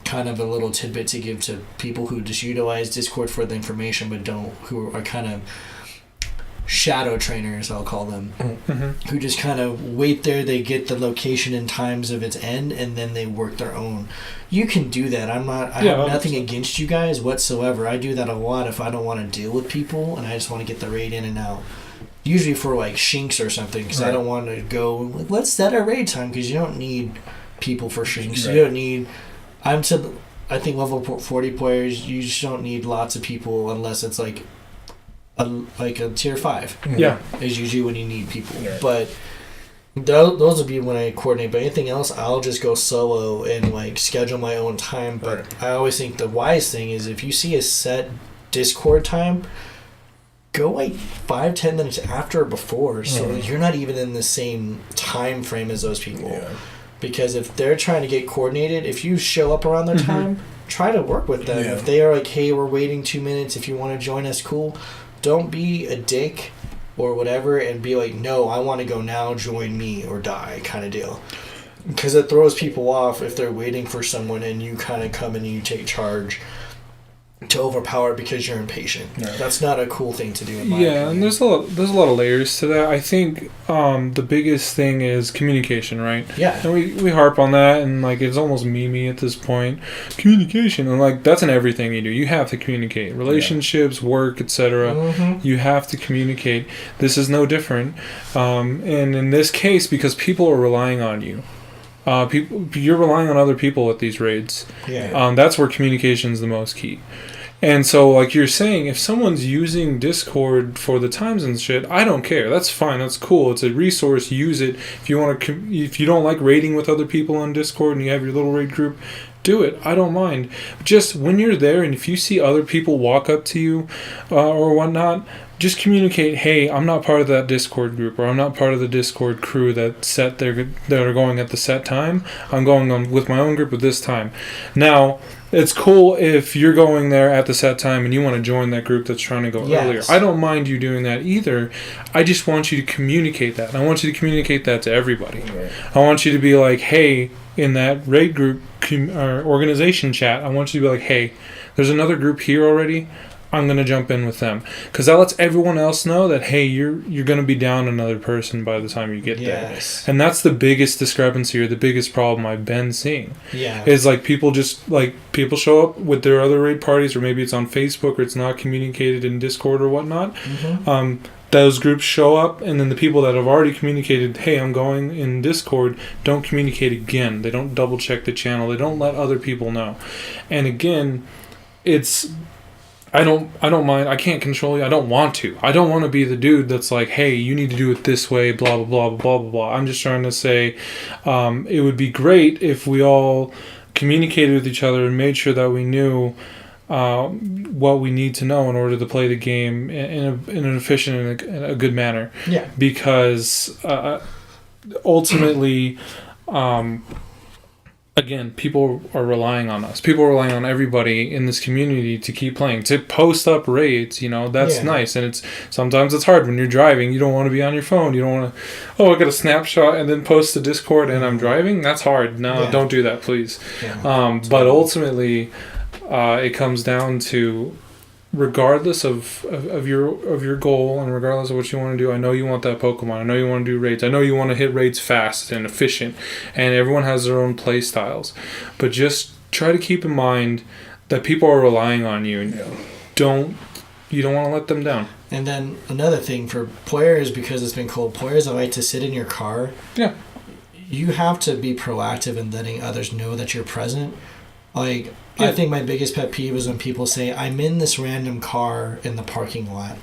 C: kind of a little tidbit to give to people who just utilize Discord for the information, but who are kind of shadow trainers, I'll call them, who just kind of wait there. They get the location and times of its end, and then they work their own. You can do that. I have nothing against you guys whatsoever. I do that a lot if I don't want to deal with people and I just want to get the raid in and out. Usually for like shinks or something, because I don't want to go, like, let's set a raid time, because you don't need people for shinks. You don't need... I think level 40 players, you just don't need lots of people unless it's like a tier 5 is usually when you need people. But those would be when I coordinate. But anything else, I'll just go solo and like schedule my own time. But I always think the wise thing is, if you see a set Discord time, go like 5-10 minutes after or before, so you're not even in the same time frame as those people. Because if they're trying to get coordinated, if you show up around their time, try to work with them. If they are like, hey, we're waiting 2 minutes, if you want to join us, cool. Don't be a dick or whatever and be like, no, I want to go now, join me or die kind of deal. Because it throws people off if they're waiting for someone and you kind of come in and you take charge to overpower it because you're impatient. That's not a cool thing to do in my opinion.
B: And there's a lot of layers to that. I think the biggest thing is communication, right? And we harp on that, and like it's almost meme-y at this point. Communication, and like that's in everything you do. You have to communicate. Relationships, work, etc. You have to communicate. This is no different. And in this case, because people are relying on you. You're relying on other people at these raids. That's where communication is the most key. And so, like you're saying, if someone's using Discord for the times and shit, I don't care. That's fine. That's cool. It's a resource. Use it. If you want to, if you don't like raiding with other people on Discord and you have your little raid group, do it. I don't mind. Just when you're there and if you see other people walk up to you or whatnot, just communicate, hey, I'm not part of that Discord group, or I'm not part of the Discord crew that are going at the set time. I'm going on with my own group at this time. Now, it's cool if you're going there at the set time and you want to join that group that's trying to go earlier. I don't mind you doing that either. I just want you to communicate that. And I want you to communicate that to everybody. I want you to be like, hey, in that raid group or organization chat, I want you to be like, hey, there's another group here already. I'm going to jump in with them. Because that lets everyone else know that, hey, you're going to be down another person by the time you get there. And that's the biggest discrepancy or the biggest problem I've been seeing. Is like people show up with their other raid parties, or maybe it's on Facebook or it's not communicated in Discord or whatnot. those groups show up, and then the people that have already communicated, hey, I'm going in Discord, don't communicate again. They don't double check the channel. They don't let other people know. And again, it's I don't mind. I can't control you. I don't want to. I don't want to be the dude that's like, hey, you need to do it this way, blah, blah, blah, blah, blah, blah. I'm just trying to say it would be great if we all communicated with each other and made sure that we knew what we need to know in order to play the game in an efficient and a good manner.
C: Yeah.
B: Because ultimately, again, people are relying on us. People are relying on everybody in this community to keep playing, to post up raids. That's nice. And sometimes it's hard when you're driving. You don't want to be on your phone. You don't want to, I got a snapshot and then post to Discord and I'm driving. That's hard. No, don't do that, please. Yeah, but ultimately, it comes down to, regardless of your goal and regardless of what you want to do, I know you want that Pokemon. I know you want to do raids. I know you want to hit raids fast and efficient. And everyone has their own play styles. But just try to keep in mind that people are relying on you. And you don't want to let them down. And
C: then another thing for players, because it's been cold, players that like to sit in your car.
B: Yeah.
C: You have to be proactive in letting others know that you're present. Like, I think my biggest pet peeve is when people say, I'm in this random car in the parking lot.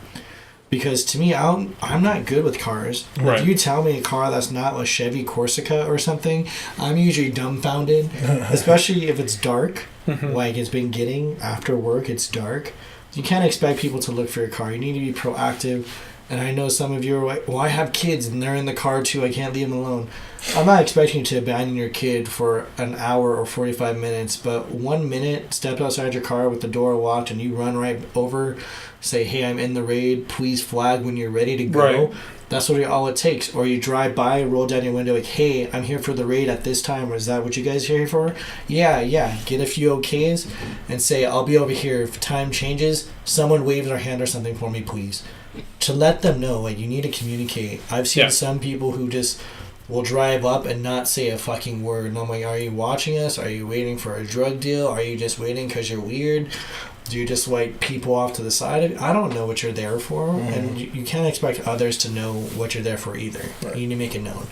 C: Because to me, I'm not good with cars.
B: Right.
C: If you tell me a car that's not a Chevy Corsica or something, I'm usually dumbfounded. Especially if it's dark, like it's been getting after work, it's dark. You can't expect people to look for your car. You need to be proactive. And I know some of you are like, well, I have kids and they're in the car too. I can't leave them alone. I'm not expecting you to abandon your kid for an hour or 45 minutes, but 1 minute, step outside your car with the door locked and you run right over, say, hey, I'm in the raid, please flag when you're ready to go. Right. That's all it takes. Or you drive by, roll down your window like, hey, I'm here for the raid at this time. Or is that what you guys are here for? Yeah. Get a few okays and say, I'll be over here. If time changes, someone waves their hand or something for me, please. To let them know, like, you need to communicate. I've seen some people who just will drive up and not say a fucking word. And I'm like, are you watching us? Are you waiting for a drug deal? Are you just waiting because you're weird? Do you just like people off to the side of it? I don't know what you're there for. And you can't expect others to know what you're there for either. Right. You need to make it known.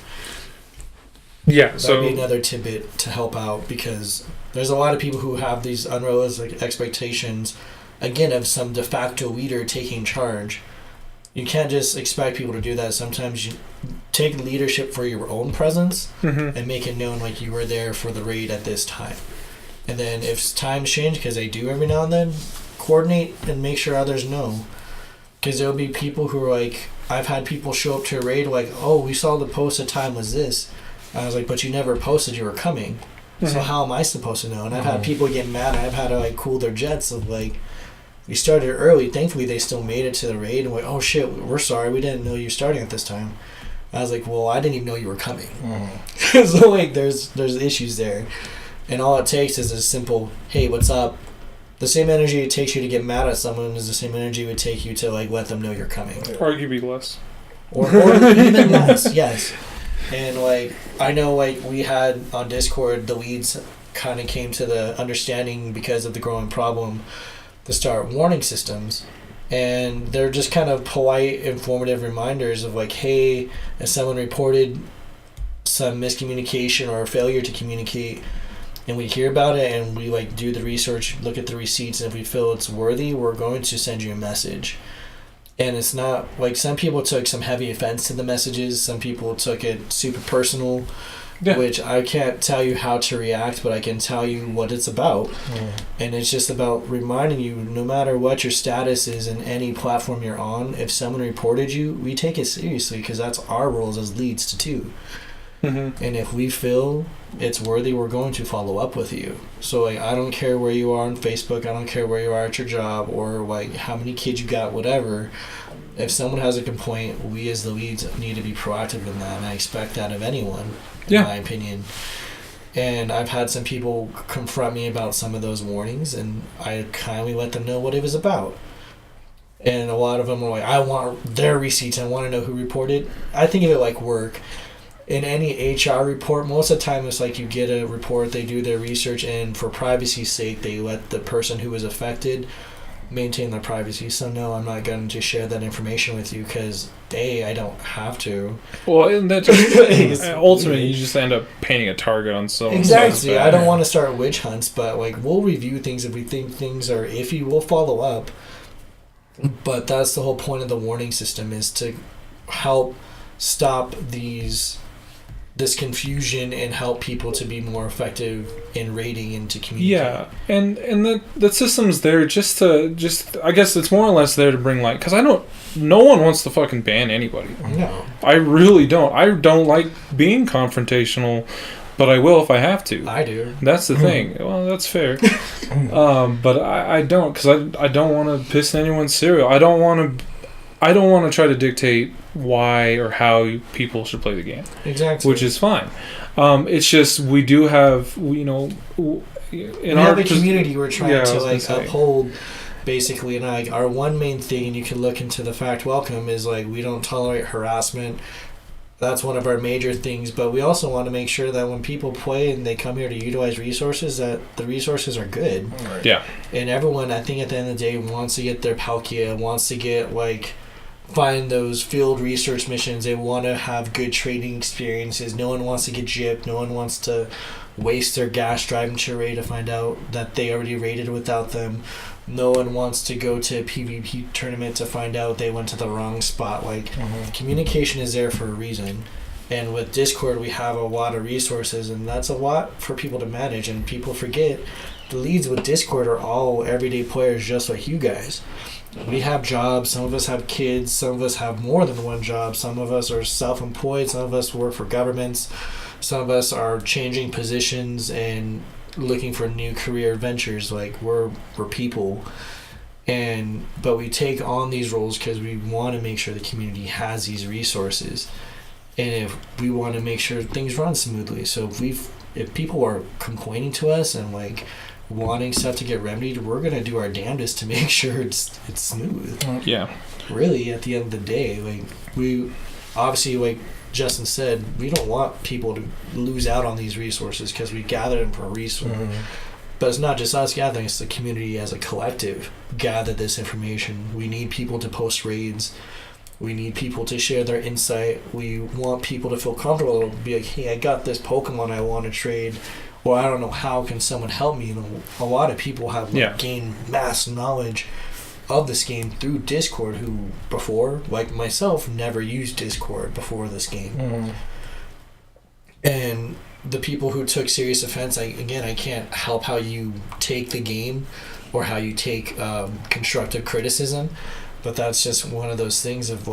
B: Yeah,
C: That'd be another tidbit to help out, because there's a lot of people who have these unrealistic expectations, again, of some de facto leader taking charge. You can't just expect people to do that. Sometimes you take leadership for your own presence and make it known like you were there for the raid at this time. And then if times change, because they do every now and then, coordinate and make sure others know. Because there'll be people who are like, I've had people show up to a raid like, oh, we saw the posted time was this. I was like, but you never posted you were coming. So how am I supposed to know? And I've had people get mad. I've had to like cool their jets of like, we started early. Thankfully, they still made it to the raid. And we're like, oh shit, we're sorry. We didn't know you were starting at this time. I was like, well, I didn't even know you were coming. So like, there's issues there. And all it takes is a simple, hey, what's up? The same energy it takes you to get mad at someone is the same energy it would take you to like let them know you're coming.
B: Arguably less.
C: Or even less, yes. And like, I know like we had on Discord, the leads kind of came to the understanding because of the growing problem to start warning systems. And they're just kind of polite, informative reminders of like, hey, if someone reported some miscommunication or failure to communicate, and we hear about it and we like do the research, look at the receipts, and if we feel it's worthy, we're going to send you a message. And it's not like, some people took some heavy offense to the messages, some people took it super personal, which I can't tell you how to react, but I can tell you what it's about. And it's just about reminding you, no matter what your status is in any platform you're on, if someone reported you, we take it seriously, because that's our roles as leads to too. And if we feel it's worthy, we're going to follow up with you. So like, I don't care where you are on Facebook, I don't care where you are at your job, or like how many kids you got, whatever. If someone has a complaint, we as the leads need to be proactive in that, and I expect that of anyone, in my opinion. And I've had some people confront me about some of those warnings, and I kindly let them know what it was about. And a lot of them were like, I want their receipts, I want to know who reported. I think of it like work. In any HR report, most of the time it's like you get a report, they do their research, and for privacy's sake, they let the person who was affected maintain their privacy. So no, I'm not going to share that information with you because I don't have to.
B: Well, and that just, ultimately you just end up painting a target on someone.
C: Exactly. I don't want to start witch hunts, but like we'll review things if we think things are iffy. We'll follow up. But that's the whole point of the warning system, is to help stop this confusion and help people to be more effective in rating and to communicate.
B: Yeah, and the system's there just I guess it's more or less there to bring light, because no one wants to fucking ban anybody.
C: No.
B: I really don't. I don't like being confrontational, but I will if I have to.
C: I do.
B: That's the thing. Well, that's fair. But I don't, because I don't want to piss anyone's cereal. I don't want to try to dictate why or how people should play the game.
C: Exactly.
B: Which is fine. It's just we do have, we have
C: a community we're trying to uphold. Basically, and like our one main thing, and you can look into the fact welcome, is like we don't tolerate harassment. That's one of our major things, but we also want to make sure that when people play and they come here to utilize resources, that the resources are good.
A: Right.
B: Yeah.
C: And everyone, I think at the end of the day, wants to get their Palkia, wants to get find those field research missions. They want to have good trading experiences. No one wants to get gypped. No one wants to waste their gas driving to raid to find out that they already raided without them. No one wants to go to a PvP tournament to find out they went to the wrong spot. Communication is there for a reason. And with Discord, we have a lot of resources, and that's a lot for people to manage. And people forget the leads with Discord are all everyday players just like you guys. We have jobs. Some of us have kids. Some of us have more than one job. Some of us are self-employed. Some of us work for governments. Some of us are changing positions and looking for new career ventures. We're people, but we take on these roles because we want to make sure the community has these resources, and if we want to make sure things run smoothly. So if people are complaining to us and wanting stuff to get remedied, we're gonna do our damnedest to make sure it's smooth.
B: Yeah.
C: Really, at the end of the day, we obviously, Justin said, we don't want people to lose out on these resources because we gather them for a reason. Mm-hmm. But it's not just us gathering, it's the community as a collective gather this information. We need people to post raids. We need people to share their insight. We want people to feel comfortable to be like, hey, I got this Pokemon I want to trade, or I don't know, how can someone help me? A lot of people have gained mass knowledge of this game through Discord, who before, like myself, never used Discord before this game. Mm-hmm. And the people who took serious offense, I can't help how you take the game or how you take constructive criticism, but that's just one of those things of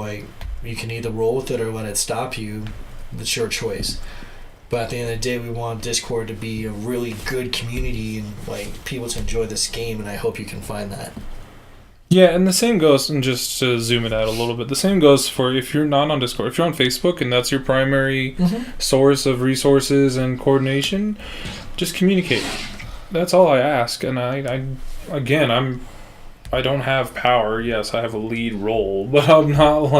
C: you can either roll with it or let it stop you. It's your choice. But at the end of the day, we want Discord to be a really good community and people to enjoy this game, and I hope you can find that.
B: Yeah, and the same goes, and just to zoom it out a little bit, the same goes for if you're not on Discord. If you're on Facebook and that's your primary source of resources and coordination, just communicate. That's all I ask. And I don't have power. Yes, I have a lead role, but I'm not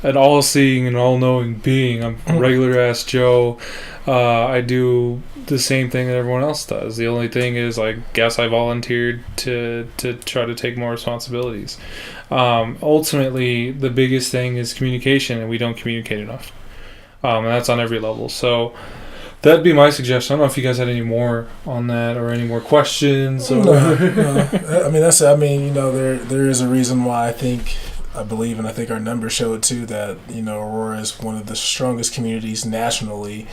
B: an all-seeing and all-knowing being. I'm regular-ass Joe. I do the same thing that everyone else does. The only thing is, I guess I volunteered to try to take more responsibilities. Ultimately, the biggest thing is communication, and we don't communicate enough. And that's on every level. So that'd be my suggestion. I don't know if you guys had any more on that or any more questions. Or
A: no. There is a reason why I believe, and I think our numbers show it too, that, Aurora is one of the strongest communities nationally.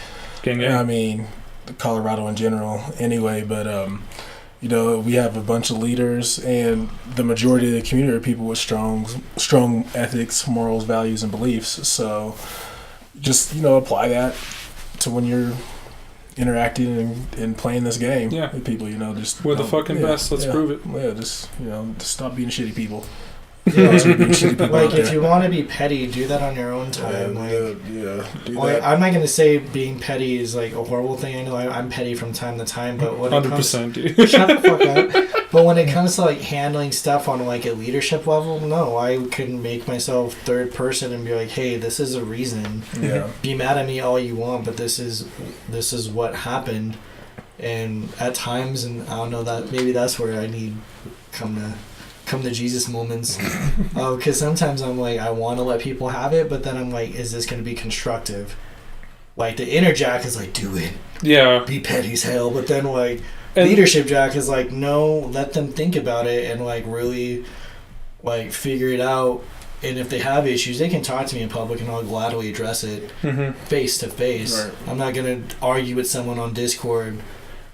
A: Colorado in general anyway, but we have a bunch of leaders, and the majority of the community are people with strong ethics, morals, values, and beliefs. So just apply that to when you're interacting and playing this game with people.
B: We're the fucking best. Let's prove it.
A: Yeah, just stop being shitty people.
C: If you want to be petty, do that on your own time.
A: Do that.
C: I'm not gonna say being petty is a horrible thing. I know I'm petty from time to time, but when
B: 100%, dude.
C: Shut the fuck up. But when it comes to handling stuff on a leadership level, no, I can make myself third person and be like, hey, this is a reason.
A: Yeah.
C: Be mad at me all you want, but this is what happened. And at times, and I don't know, that maybe that's where I need come to come to Jesus moments. Because sometimes I'm like, I want to let people have it, but then I'm like, is this going to be constructive? Like, the inner Jack is like, do it.
B: Yeah.
C: Be petty as hell. But then, like, leadership Jack is like, no, let them think about it and, like, really, like, figure it out. And if they have issues, they can talk to me in public and I'll gladly address it face to face.
A: Right.
C: I'm not going to argue with someone on Discord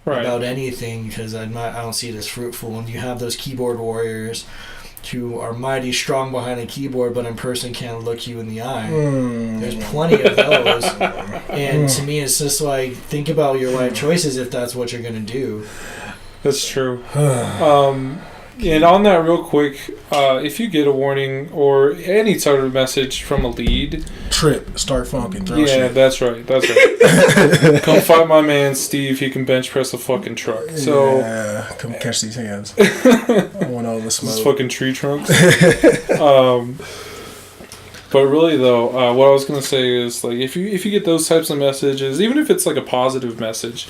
C: about anything because I don't see it as fruitful. And you have those keyboard warriors who are mighty strong behind a keyboard, but in person can't look you in the eye. There's plenty of those. And to me, it's just like, think about your life choices if that's what you're going to do.
B: That's true. And on that real quick, if you get a warning or any sort of message from a lead...
A: Trip, start funking, throw
B: shit. Yeah, that's right. Come fight my man, Steve. He can bench press a fucking truck. So,
A: yeah, come catch these hands. I want all the smoke.
B: These fucking tree trunks. But really, though, what I was going to say is, like, if you get those types of messages, even if it's like a positive message,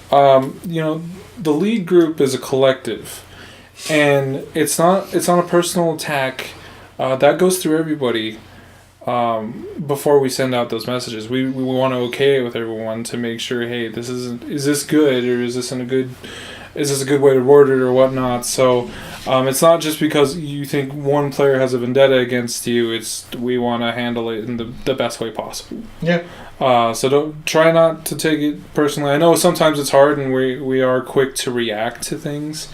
B: the lead group is a collective. And it's not a personal attack. That goes through everybody before we send out those messages. We want to okay it with everyone to make sure, hey, is this good or is this a good way to word it or whatnot. So it's not just because you think one player has a vendetta against you. We want to handle it in the best way possible.
C: Yeah.
B: So don't try not to take it personally. I know sometimes it's hard and we are quick to react to things.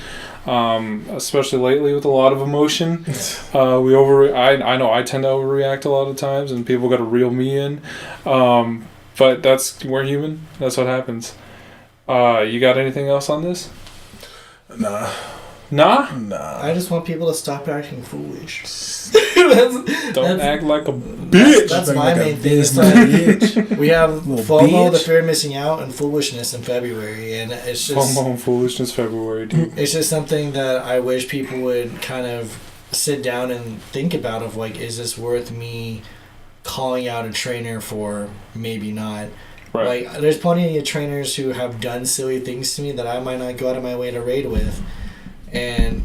B: Especially lately with a lot of emotion. I know I tend to overreact a lot of times and people got to reel me in. But we're human. That's what happens. You got anything else on this?
A: Nah.
C: I just want people to stop acting foolish.
B: Don't act like a bitch.
C: That's my main thing. Is like, we have FOMO, the fear of missing out, and foolishness in February, and it's just
B: FOMO and foolishness February, dude.
C: It's just something that I wish people would kind of sit down and think about. Of like, is this worth me calling out a trainer for? Maybe not.
B: Right.
C: Like, there's plenty of trainers who have done silly things to me that I might not go out of my way to raid with. And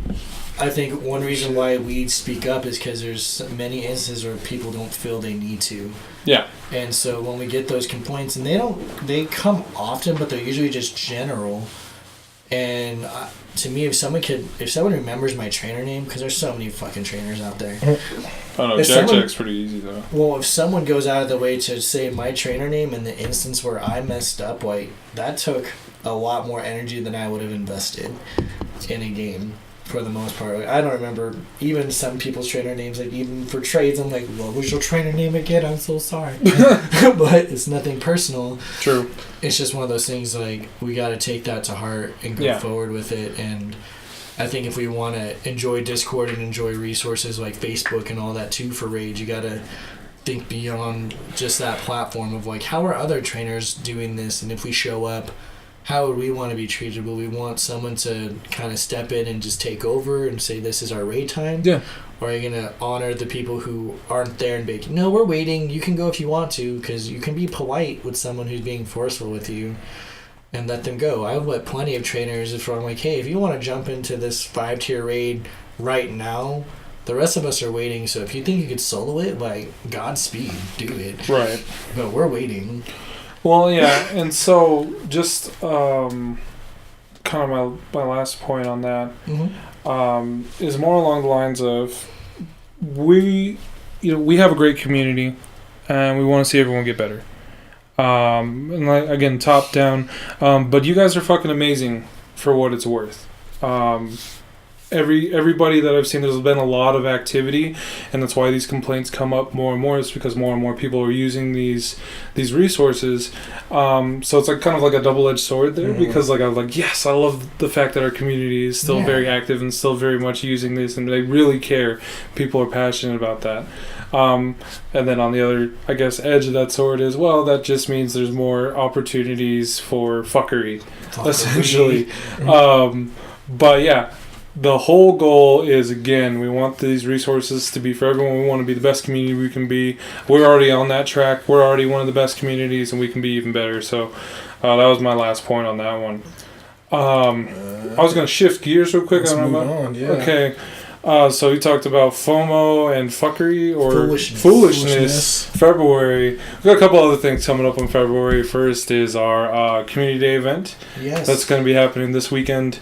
C: I think one reason why we speak up is because there's many instances where people don't feel they need to. Yeah. And so when we get those complaints, and they come often, but they're usually just general. And to me, if someone remembers my trainer name, because there's so many fucking trainers out there.
B: Oh no, Jack's pretty easy though.
C: Well, if someone goes out of the way to say my trainer name in the instance where I messed up, like, that took a lot more energy than I would have invested in a game for the most part. Like, I don't remember even some people's trainer names. Like, even for trades, I'm like, what was your trainer name again? I'm so sorry. But it's nothing personal. True. It's just one of those things, like, we got to take that to heart and go forward with it. And I think if we want to enjoy Discord and enjoy resources like Facebook and all that too for Rage, you got to think beyond just that platform of, like, how are other trainers doing this? And if we show up, how would we want to be treated? Will we want someone to kind of step in and just take over and say, this is our raid time? Yeah. Or are you going to honor the people who aren't there and be like, no, we're waiting. You can go if you want to, because you can be polite with someone who's being forceful with you and let them go. I've let plenty of trainers, if I'm like, hey, if you want to jump into this 5-tier raid right now, the rest of us are waiting. So if you think you could solo it, like, Godspeed, do it. Right. But we're waiting.
B: Well, yeah, and so just kind of my last point on that is more along the lines of we have a great community and we want to see everyone get better. And like, again, top down, but you guys are fucking amazing for what it's worth. Everybody that I've seen, there's been a lot of activity, and that's why these complaints come up more and more. It's because more and more people are using these resources. So it's like kind of like a double-edged sword there, because like I was like, yes, I love the fact that our community is still very active and still very much using this, and they really care. People are passionate about that. And then on the other, I guess, edge of that sword as well, that just means there's more opportunities for fuckery. Essentially. But yeah. The whole goal is, again, we want these resources to be for everyone. We want to be the best community we can be. We're already on that track. We're already one of the best communities, and we can be even better. So that was my last point on that one. I was going to shift gears real quick.
A: Let's move on, yeah.
B: Okay. So we talked about FOMO and fuckery or
C: foolishness.
B: February. We've got a couple other things coming up on February. First is our community day event.
C: Yes.
B: That's going to be happening this weekend.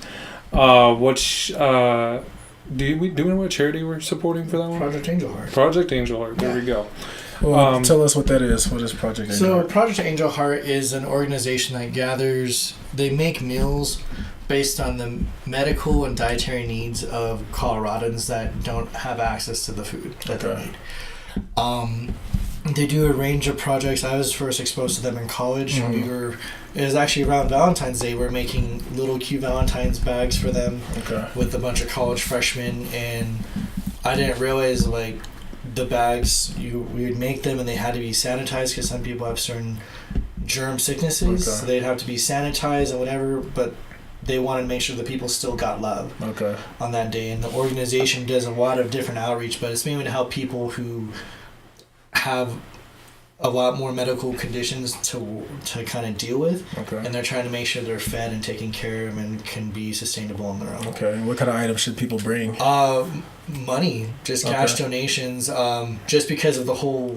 B: Which do we know what charity we're supporting for that one?
C: Project Angel Heart.
B: Project Angel Heart. There we go.
A: Well, tell us what that is. What is Project Angel Heart?
C: So Project Angel Heart is an organization that gathers. They make meals based on the medical and dietary needs of Coloradans that don't have access to the food that they need. They do a range of projects. I was first exposed to them in college. It was actually around Valentine's Day. We're making little cute Valentine's bags for them with a bunch of college freshmen, and I didn't realize like the bags we would make them and they had to be sanitized because some people have certain germ sicknesses, so they'd have to be sanitized and whatever, but they wanted to make sure that people still got love on that day. And the organization does a lot of different outreach, but it's mainly to help people who have a lot more medical conditions to kind of deal with, and they're trying to make sure they're fed and taken care of and can be sustainable on their own.
A: And what kind of items should people bring?
C: Money, just cash donations, just because of the whole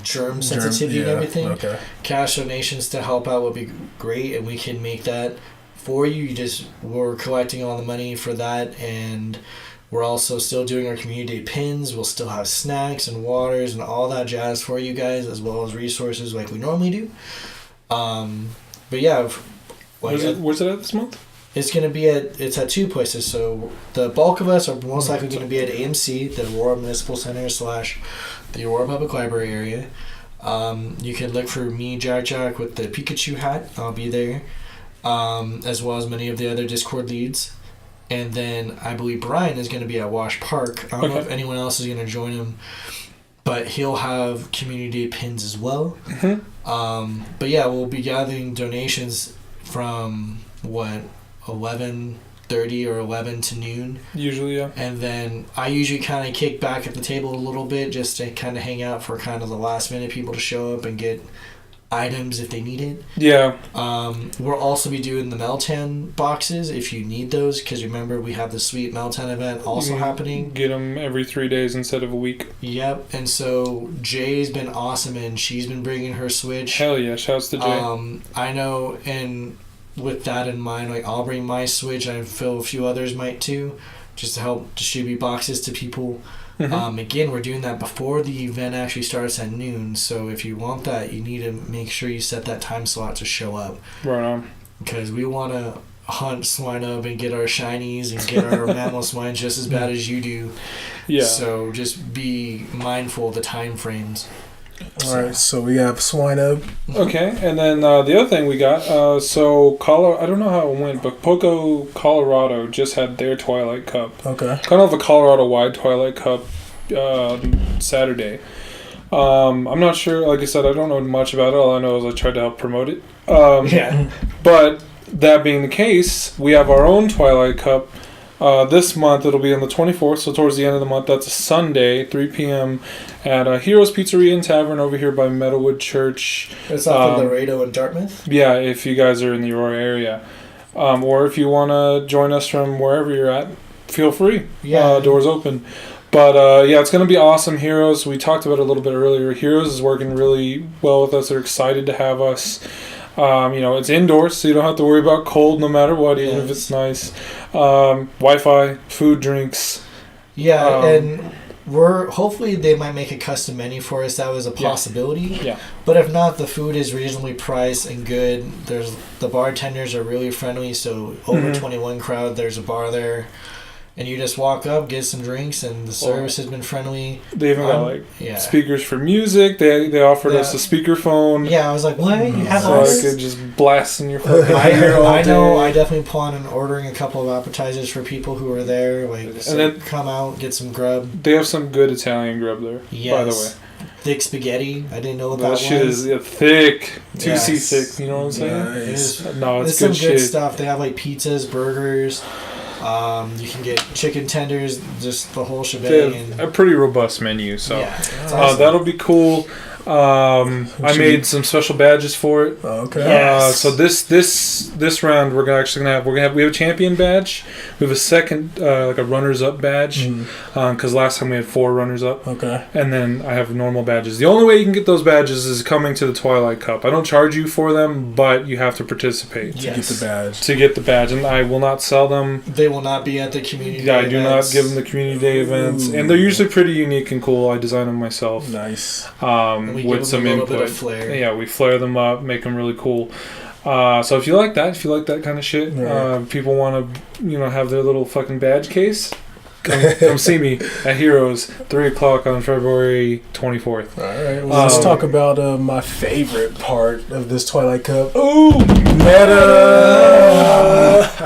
C: germ sensitivity and everything. Cash donations to help out would be great, and we can make that for you. We're collecting all the money for that, and we're also still doing our community day pins. We'll still have snacks and waters and all that jazz for you guys, as well as resources like we normally do. But yeah,
B: where's it at this month?
C: It's at two places. So the bulk of us are most likely going to be at AMC, the Aurora Municipal Center / the Aurora Public Library area. You can look for me, Jack, with the Pikachu hat. I'll be there, as well as many of the other Discord leads. And then I believe Brian is going to be at Wash Park. I don't know if anyone else is going to join him, but he'll have community day pins as well. But yeah, we'll be gathering donations from 11:30 or 11 to noon. Usually, yeah. And then I usually kind of kick back at the table a little bit just to kind of hang out for kind of the last minute people to show up and get items if they need it. Yeah. We'll also be doing the Meltan boxes if you need those, because remember we have the sweet Meltan event also happening.
B: Get them every 3 days instead of a week.
C: Yep. And so Jay's been awesome, and she's been bringing her Switch.
B: Hell yeah! Shouts to Jay.
C: I know, and with that in mind, like I'll bring my Switch. I feel a few others might too, just to help distribute boxes to people. Again, we're doing that before the event actually starts at noon, so if you want that, you need to make sure you set that time slot to show up.
B: Right on.
C: Because we want to hunt swine up and get our shinies and get our mammal swine just as bad as you do. Yeah. So just be mindful of the time frames.
A: Alright, so we have swine up.
B: Okay, and then the other thing we got, I don't know how it went, but Poco, Colorado just had their Twilight Cup. Okay. Kind of a Colorado-wide Twilight Cup Saturday. I'm not sure, like I said, I don't know much about it. All I know is I tried to help promote it. But that being the case, we have our own Twilight Cup. This month it'll be on the 24th, so towards the end of the month. That's a Sunday, 3 p.m. at Heroes Pizzeria and Tavern over here by Meadowwood Church.
C: It's off of Laredo and Dartmouth?
B: Yeah, if you guys are in the Aurora area. Or if you want to join us from wherever you're at, feel free. Yeah. Doors open. But yeah, it's going to be awesome. Heroes, we talked about it a little bit earlier. Heroes is working really well with us. They're excited to have us. It's indoors, so you don't have to worry about cold no matter what, even if it's nice. Wi-Fi, food, drinks.
C: Yeah, and hopefully they might make a custom menu for us. That was a possibility. Yeah. But if not, the food is reasonably priced and good. The bartenders are really friendly, so over 21 crowd, there's a bar there. And you just walk up, get some drinks, and the service has been friendly.
B: They even got speakers for music. They offered us a speakerphone.
C: Yeah, I was like, what? You have
B: so I could just blast in your fucking ear all
C: I know. I definitely plan on ordering a couple of appetizers for people who are there. Come out, get some grub.
B: They have some good Italian grub there. Yes. By the way.
C: Thick spaghetti. I didn't know what that was.
B: That shit is thick. 2C thick. You know what I'm saying?
C: Nice. It's some good stuff. They have pizzas, burgers. You can get chicken tenders, just the whole shebang.
B: A pretty robust menu, so awesome. That'll be cool. I made some special badges for it.
A: Okay.
C: Yes.
B: So this round we have a champion badge. We have a second like a runners up badge because last time we had 4 runners up.
A: Okay.
B: And then I have normal badges. The only way you can get those badges is coming to the Twilight Cup. I don't charge you for them, but you have to participate
A: To get the badge.
B: to get the badge, and I will not sell them.
C: They will not be at the community.
B: Yeah, I
C: day
B: do
C: events.
B: not give them the community day events, and they're usually pretty unique and cool. I design them myself.
A: Nice.
C: We
B: With
C: give
B: some
C: them a little
B: input.
C: bit of flair.
B: Yeah, we flare them up, make them really cool. So if you like that kind of shit,
A: Right.
B: people want to, have their little fucking badge case. Come see me at Heroes, 3 o'clock on February 24th.
A: All right. Well, let's talk about my favorite part of this Twilight Cup. Ooh, meta.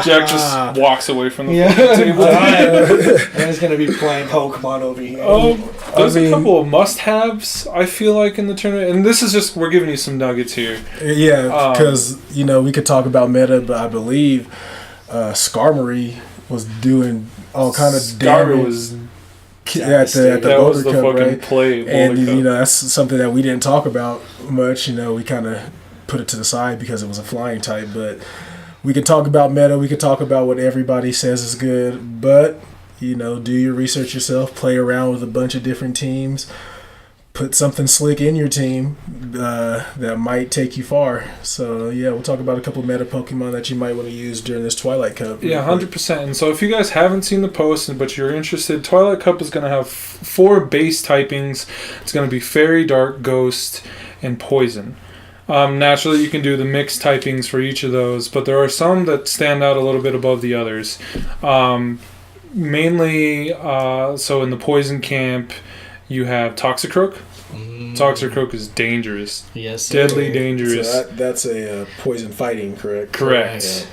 B: Jack just walks away from the table.
C: And he's gonna be playing Pokemon over here.
B: There's a couple of must-haves, I feel like, in the tournament. And this is just, we're giving you some nuggets here.
A: Yeah, because, we could talk about meta, but I believe Skarmory was doing all kind of damage
B: was
A: at the
B: that
A: Boulder
B: was the
A: Cup,
B: fucking
A: right?
B: play at
A: And,
B: Boulder Cup.
A: that's something that we didn't talk about much. We kind of put it to the side because it was a flying type, but we can talk about meta. We can talk about what everybody says is good, but do your research yourself. Play around with a bunch of different teams. Put something slick in your team that might take you far. So yeah, we'll talk about a couple meta Pokemon that you might want to use during this Twilight Cup.
B: Yeah, 100%. And so if you guys haven't seen the post, but you're interested, Twilight Cup is going to have 4 base typings. It's going to be Fairy, Dark, Ghost, and Poison. Naturally, you can do the mixed typings for each of those, but there are some that stand out a little bit above the others. Mainly, so in the Poison camp, you have Toxicroak. Toxicroak is dangerous.
C: Yes.
B: Deadly dangerous.
A: So that's a poison fighting, correct?
B: Correct.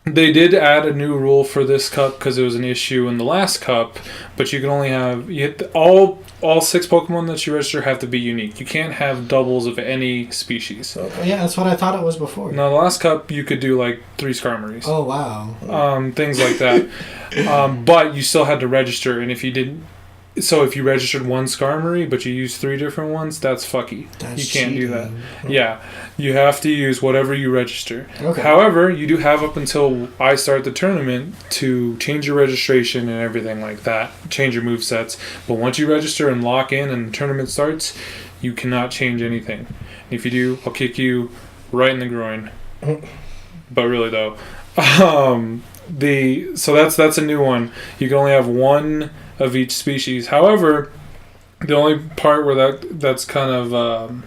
B: They did add a new rule for this cup because it was an issue in the last cup, but you can only have all 6 Pokemon that you register have to be unique. You can't have doubles of any species.
C: Okay. Yeah, that's what I thought it was before.
B: Now, the last cup you could do like 3 Skarmories.
C: Oh wow.
B: Things like that. But you still had to register, and if you didn't. So if you registered 1 Skarmory, but you used 3 different ones, that's fucky.
C: That's
B: you can't do that.
C: cheating.
B: Yeah, you have to use whatever you register.
C: Okay.
B: However, you do have up until I start the tournament to change your registration and everything like that. Change your movesets. But once you register and lock in and the tournament starts, you cannot change anything. If you do, I'll kick you right in the groin. But really though, so that's a new one. You can only have 1 of each species. However, the only part where that's kind of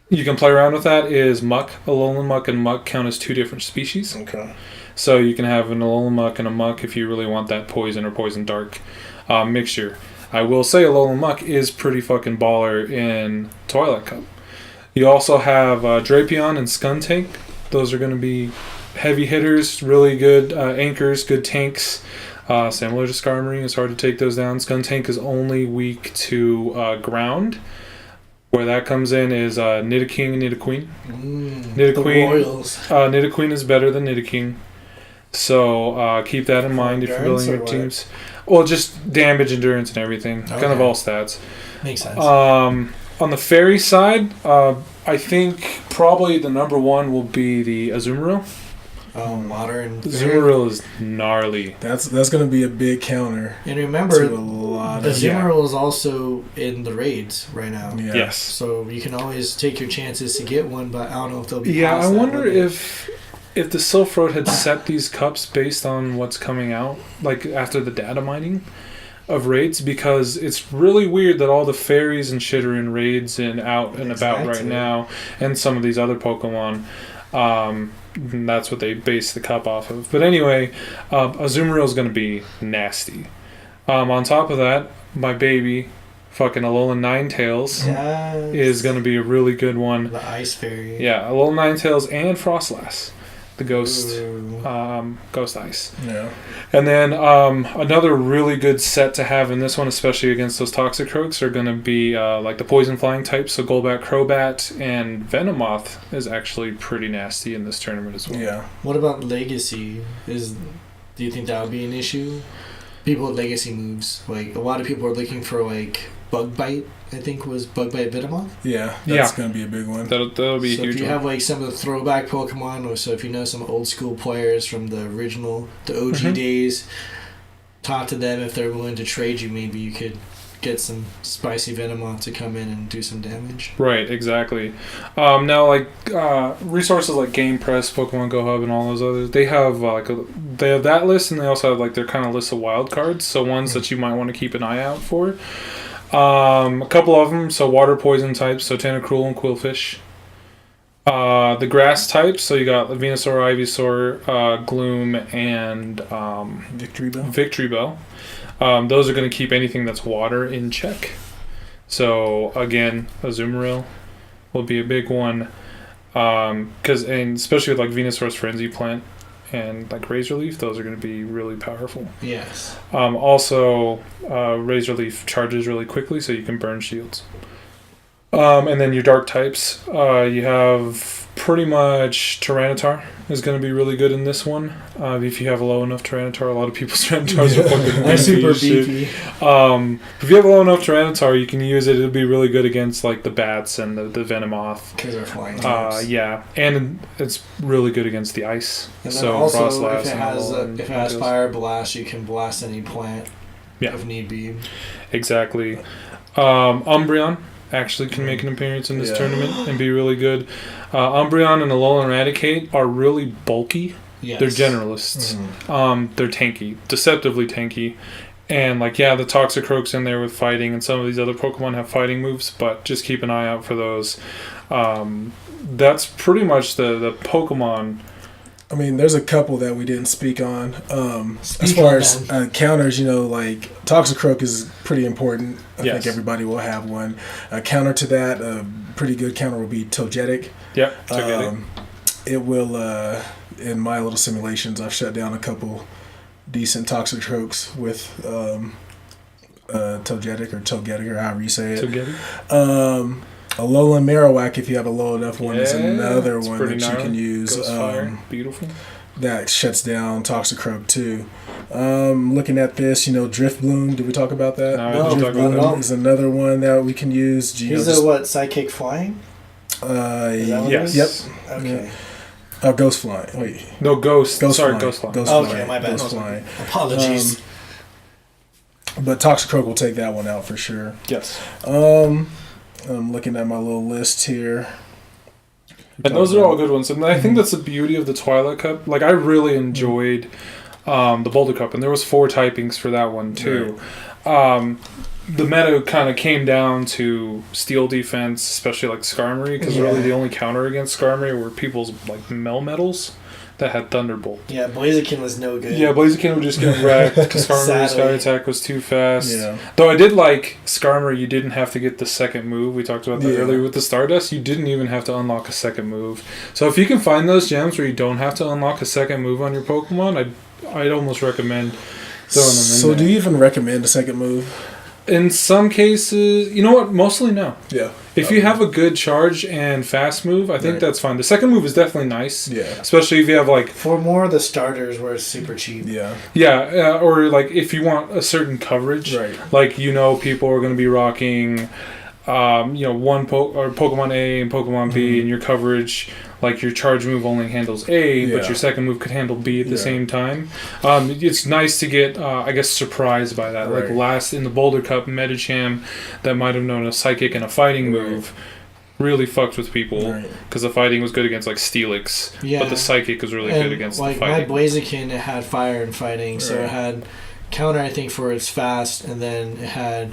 B: you can play around with that is Muck. Alolan Muck and Muck count as 2 different species.
A: Okay.
B: So you can have an Alolan Muck and a Muck if you really want that Poison or Poison Dark mixture. I will say Alolan Muck is pretty fucking baller in Twilight Cup. You also have Drapion and Skuntank. Those are going to be heavy hitters, really good anchors, good tanks. Similar to Skarmory, it's hard to take those down. Skuntank is only weak to ground. Where that comes in is Nidoking and Nidoqueen. Nidoqueen is better than Nidoking. So keep that in mind if you're building your teams. Well, just damage, endurance, and everything. Okay. Kind of all stats.
C: Makes sense.
B: On the fairy side, I think probably the number 1 will be the Azumarill.
C: Oh, modern.
B: Azumarill is gnarly.
A: That's going to be a big counter.
C: And remember,
A: to a lot
C: the
A: of
C: Azumarill is also in the raids right now.
A: Yeah.
B: Yes.
C: So you can always take your chances to get one, but I don't know if they'll be.
B: Yeah,
C: past
B: I
C: that
B: wonder
C: limit.
B: if the Silph Road had set these cups based on what's coming out, like after the data mining of raids, because it's really weird that all the fairies and shit are in raids and out and about right now, and some of these other Pokemon. And that's what they base the cup off of. But anyway, Azumarill is going to be nasty. On top of that, my baby, fucking Alolan Ninetales, is going to be a really good one.
C: The Ice Fairy.
B: Yeah, Alolan Ninetales and Frostlass, the Ghost Ice.
A: Yeah.
B: And then another really good set to have in this one, especially against those Toxicroaks, are going to be like the Poison Flying types. So Golbat, Crobat, and Venomoth is actually pretty nasty in this tournament as well.
A: Yeah.
C: What about Legacy? Do you think that would be an issue? people with legacy moves. Like, a lot of people are looking for, like, Bug Bite, I think was Bug Bite Venomoth.
A: Yeah, that's going to be a big one.
B: That'll be a huge one.
C: So if you have, like, some of the throwback Pokemon, or so if you know some old school players from the original, the OG days, talk to them. If they're willing to trade you, maybe you could get some spicy Venomoth to come in and do some damage.
B: Right, exactly. Now, like resources like Game Press, Pokemon Go Hub, and all those others, they have they have that list, and they also have like their kind of list of wild cards. So ones that you might want to keep an eye out for. A couple of them. So water poison types. So Tentacruel and Quillfish. The grass types. So you got Venusaur, Ivysaur, Gloom, and Victory Bell. Those are going to keep anything that's water in check. So again, Azumarill will be a big one, and especially with like Venusaur's Frenzy Plant and like Razor Leaf, those are going to be really powerful.
C: Yes.
B: Also, Razor Leaf charges really quickly, so you can burn shields. And then your dark types, you have pretty much Tyranitar is going to be really good in this one. If you have a low enough Tyranitar, a lot of people's Tyranitars are fucking beefy.
C: Super beefy.
B: If you have a low enough Tyranitar, you can use it. It'll be really good against like the bats and the Venomoth.
C: Because they're flying types.
B: Yeah, and it's really good against the ice.
C: And then
B: so
C: also,
B: Frostlass
C: if it has Fire Blast, you can blast any plant if need be.
B: Exactly. Umbreon actually can make an appearance in this tournament and be really good. Umbreon and Alolan Eradicate are really bulky.
C: Yes.
B: They're generalists. They're tanky, deceptively tanky. And like, yeah, the Toxicroak's in there with fighting, and some of these other Pokemon have fighting moves, but just keep an eye out for those. That's pretty much the Pokemon.
A: I mean, there's a couple that we didn't speak on. As far as counters, like Toxicroak is pretty important. I think everybody will have one. Counter to that, a pretty good counter will be Togetic.
B: Yep, Togetic.
A: It will, in my little simulations, I've shut down a couple decent Toxicroaks with Togetic or however you say it.
B: Togetic.
A: Alolan Marowak, if you have a low enough one, is another one that you can use.
B: Beautiful.
A: That shuts down Toxicroak too. Looking at this, Driftbloom. Did we talk about that?
B: No,
A: Driftbloom is another one that we can use.
C: He's Psychic Flying?
B: Yes.
A: Yep.
C: Okay.
A: Ghost Flying. Wait.
B: No, Ghost.
A: Ghost
B: Flying.
A: Ghost
C: Flying. Okay, my bad.
A: Ghost Flying.
C: Apologies.
A: But Toxicroak will take that one out for sure.
B: Yes.
A: I'm looking at my little list here.
B: And those are all good ones. And I think that's the beauty of the Twilight Cup. Like, I really enjoyed the Boulder Cup, and there was 4 typings for that one, too. Right. The meta kind of came down to steel defense, especially, like, Skarmory, because really the only counter against Skarmory were people's, like, Melmetals that had Thunderbolt.
C: Yeah, Blaziken was no good.
B: Yeah, Blaziken would just get wrecked because Skarmory's Sky Attack was too fast.
A: Yeah.
B: Though I did like Skarmory, you didn't have to get the second move. We talked about that earlier with the Stardust. You didn't even have to unlock a second move. So if you can find those gems where you don't have to unlock a second move on your Pokemon, I'd almost recommend throwing them in
A: So
B: there.
A: do you even recommend a second move?
B: In some cases, you know what? Mostly no.
A: Yeah.
B: If you have a good charge and fast move, I think that's fine. The second move is definitely nice.
A: Yeah.
B: Especially if you have like...
C: For more of the starters where it's super cheap.
A: Yeah.
B: Yeah, or like if you want a certain coverage.
A: Right.
B: Like, people are going to be rocking, one Pokemon A and Pokemon B, and your coverage... Like, your charge move only handles A, but your second move could handle B at the same time. It's nice to get, surprised by that.
A: Right.
B: Like, last in the Boulder Cup, Medicham, that might have known a Psychic and a Fighting move, really fucked with people. Because the Fighting was good against, like, Steelix. Yeah. But the Psychic was really good against the Fighting.
C: My Blaziken, it had Fire and Fighting, so it had counter, I think, for its fast, and then it had...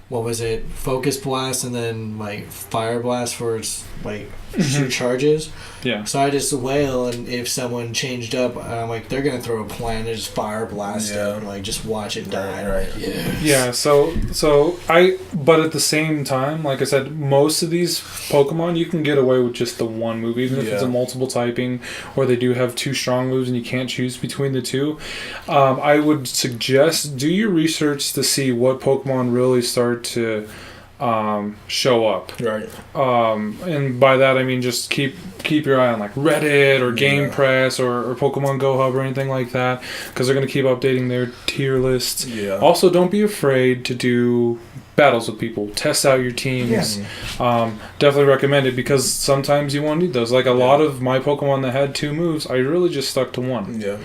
C: What was it? Focus Blast and then like Fire Blast for its like shoot charges.
B: Yeah.
C: So I just wail, and if someone changed up, I'm like, they're gonna throw a plan and just Fire Blast it and like just watch it die.
A: Right.
B: Yeah. But at the same time, like I said, most of these Pokemon you can get away with just the one move, even if it's a multiple typing or they do have 2 strong moves and you can't choose between the 2. I would suggest do your research to see what Pokemon really start to show up.
A: Right.
B: And by that I mean just keep your eye on like Reddit or Game Press or Pokemon Go Hub or anything like that, because they're going to keep updating their tier lists.
A: Yeah.
B: Also, don't be afraid to do battles with people. Test out your teams.
C: Yes.
B: Definitely recommend it, because sometimes you won't need those. Like a lot of my Pokemon that had 2 moves, I really just stuck to 1.
A: Yeah.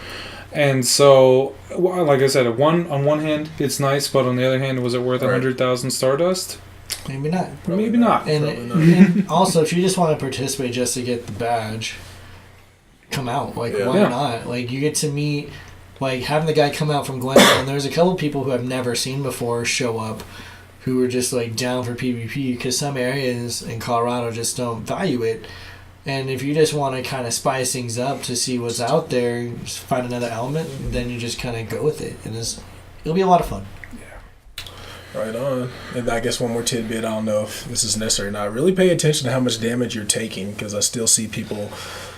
B: And so, like I said, on one hand, it's nice, but on the other hand, was it worth 100,000 Stardust?
C: Maybe not.
B: Maybe not.
C: And also, if you just want to participate just to get the badge, come out. Like, why not? Like, you get to meet, like, having the guy come out from Glendale, and there's a couple people who I've never seen before show up who are just, like, down for PvP, because some areas in Colorado just don't value it. And if you just want to kind of spice things up to see what's out there, just find another element, then you just kind of go with it. And it'll be a lot of fun.
A: Right on. And I guess one more tidbit, I don't know if this is necessary or not. Really pay attention to how much damage you're taking, because I still see people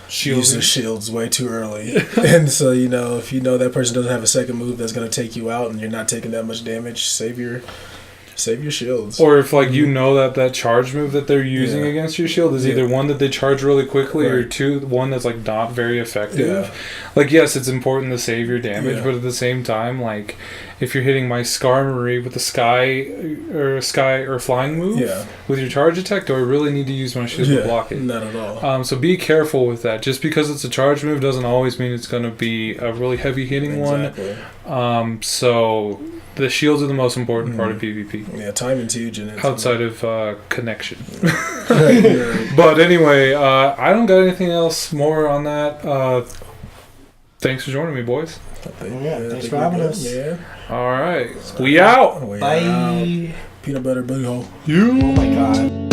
A: use their shields way too early. And so, if you know that person doesn't have a second move that's going to take you out and you're not taking that much damage, save your shields.
B: Or if that charge move that they're using against your shield is either one that they charge really quickly or one that's like not very effective.
A: Yeah.
B: Like, yes, it's important to save your damage, but at the same time, like, if you're hitting my Skarmory with a sky or flying move with your charge attack, do I really need to use my shield to block it?
A: Not at all.
B: So be careful with that. Just because it's a charge move doesn't always mean it's going to be a really heavy hitting one. So the shields are the most important part of PvP.
A: Yeah, timing's huge in it.
B: Outside of connection. But anyway, I don't got anything else more on that. Thanks for joining me, boys.
C: Thanks for having us.
A: Yeah.
B: All right. We out.
C: Bye.
A: Peanut butter booty hole.
C: Oh my God.